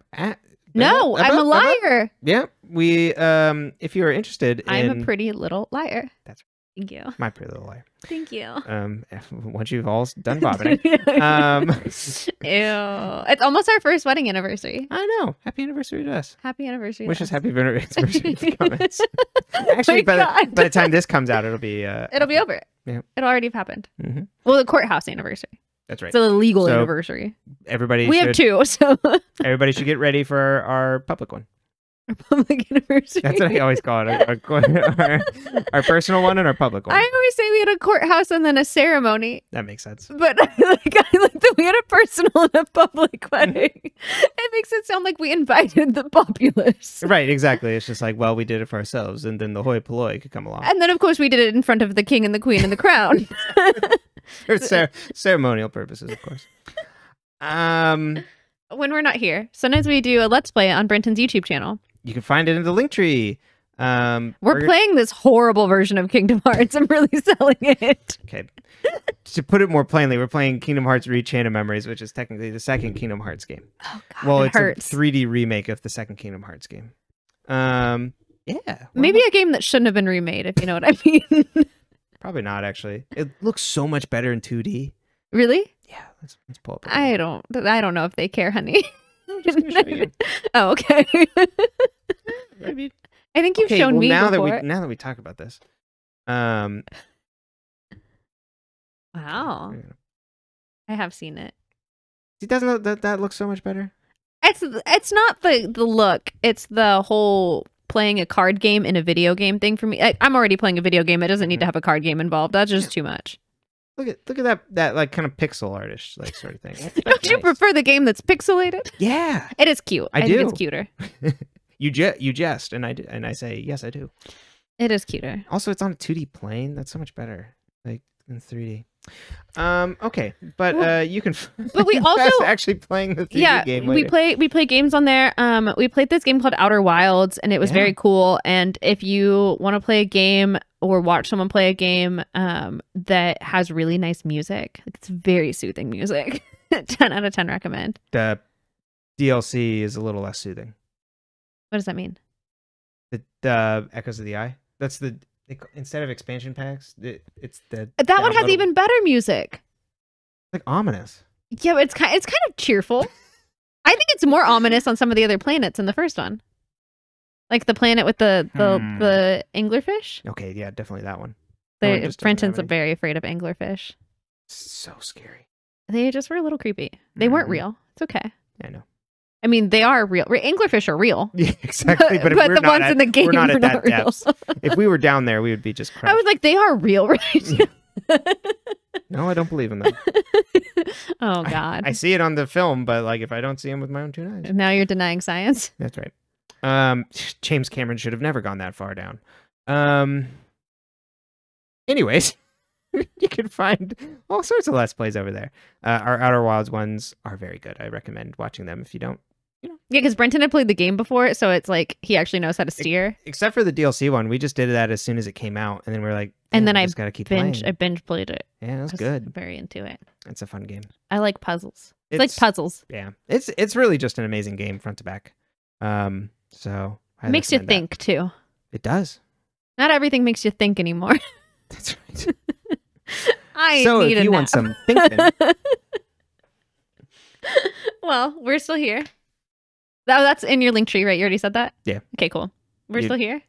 No, I'm a liar. Yeah, we. If you are interested, I'm a pretty little liar. That's right. Thank you. My pretty little liar. Thank you. Once you've all done bobbing. Ew. It's almost our first wedding anniversary. I know. Happy anniversary to us. Happy anniversary. Wish us happy anniversary in the comments. Actually, by the time this comes out, it'll be over. Yeah. It'll already have happened. Mm-hmm. Well, the courthouse anniversary. That's right. It's a legal anniversary. We have two, so everybody should get ready for our public one. Our public anniversary. That's what I always call it. Our personal one and our public one. I always say we had a courthouse and then a ceremony. That makes sense. But I like that we had a personal and a public wedding. It makes it sound like we invited the populace. Right, exactly. It's just like, well, we did it for ourselves, and then the hoi polloi could come along. And then, of course, we did it in front of the king and the queen and the crown. For ceremonial purposes, of course. When we're not here, sometimes we do a Let's Play on Brenton's YouTube channel. You can find it in the link tree. We're playing this horrible version of Kingdom Hearts. I'm really selling it. Okay. To put it more plainly, we're playing Kingdom Hearts Re-Chain of Memories, which is technically the second Kingdom Hearts game. Oh, God, well, it it's hurts. a 3D remake of the second Kingdom Hearts game. Yeah. Maybe a game that shouldn't have been remade, if you know what I mean. Probably not, actually. It looks so much better in 2D. Really? Yeah, let's pull up. I don't know if they care, honey. I'm just gonna show you. Oh, okay. I mean, I think you've shown me now before. now that we talk about this. Wow. I have seen it. It doesn't that looks so much better. It's not the look. It's the whole playing a card game in a video game thing for me. I'm already playing a video game. It doesn't need to have a card game involved. That's just too much. Look at that like kind of pixel artish like sort of thing. That's Don't you nice. prefer the game that's pixelated? Yeah, it is cute. I think it's cuter. You jest, and I say yes, I do. It is cuter. Also, it's on a 2D plane. That's so much better, like in 3D. Okay, but you can. But we also actually playing the 3D game. Later. we play games on there. We played this game called Outer Wilds, and it was very cool. And if you want to play a game or watch someone play a game that has really nice music, it's very soothing music. 10 out of 10 recommend. The DLC is a little less soothing. What does that mean? The Echoes of the Eye. That's instead of expansion packs, it's the that one has even better music. Like ominous. Yeah, but it's kind of cheerful. I think it's more ominous on some of the other planets in the first one, like the planet with the anglerfish. Okay, yeah, definitely that one. Brenton's very afraid of anglerfish. So scary. They just were a little creepy. They weren't real. It's okay. I know. I mean, they are real. Anglerfish are real. Yeah, exactly. But the ones in the game we're not at that real. depth. If we were down there, we would be just crushed. I was like, they are real, right? No, I don't believe in them. Oh, God. I see it on the film, but like if I don't see them with my own 2 eyes. Now you're denying science. That's right. James Cameron should have never gone that far down. Anyways, you can find all sorts of Let's Plays over there. Our Outer Wilds ones are very good. I recommend watching them if you don't. Yeah, because Brenton had played the game before, so it's like he actually knows how to steer. Except for the DLC one, we just did that as soon as it came out, and then we're like, and then I just gotta keep playing. I binge played it. Yeah, it was good. Very into it. It's a fun game. I like puzzles. It's like puzzles. Yeah, it's really just an amazing game front to back. So it makes you think too. It does. Not everything makes you think anymore. That's right. So if you want some thinking, well, we're still here. That's in your link tree, right? You already said that? Yeah. Okay, cool. We're still here.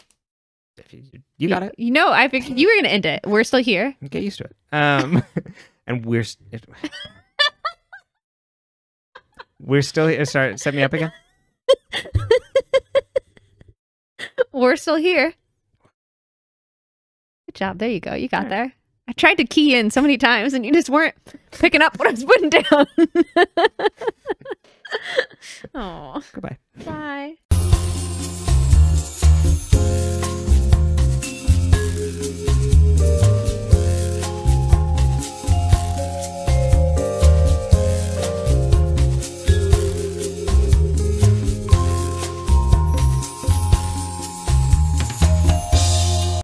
You got it. You know, I figured you were going to end it. We're still here. Get used to it. And we're still here. Sorry, set me up again. We're still here. Good job. There you go. You got there. I tried to key in so many times and you just weren't picking up what I was putting down. Oh. Goodbye. Bye.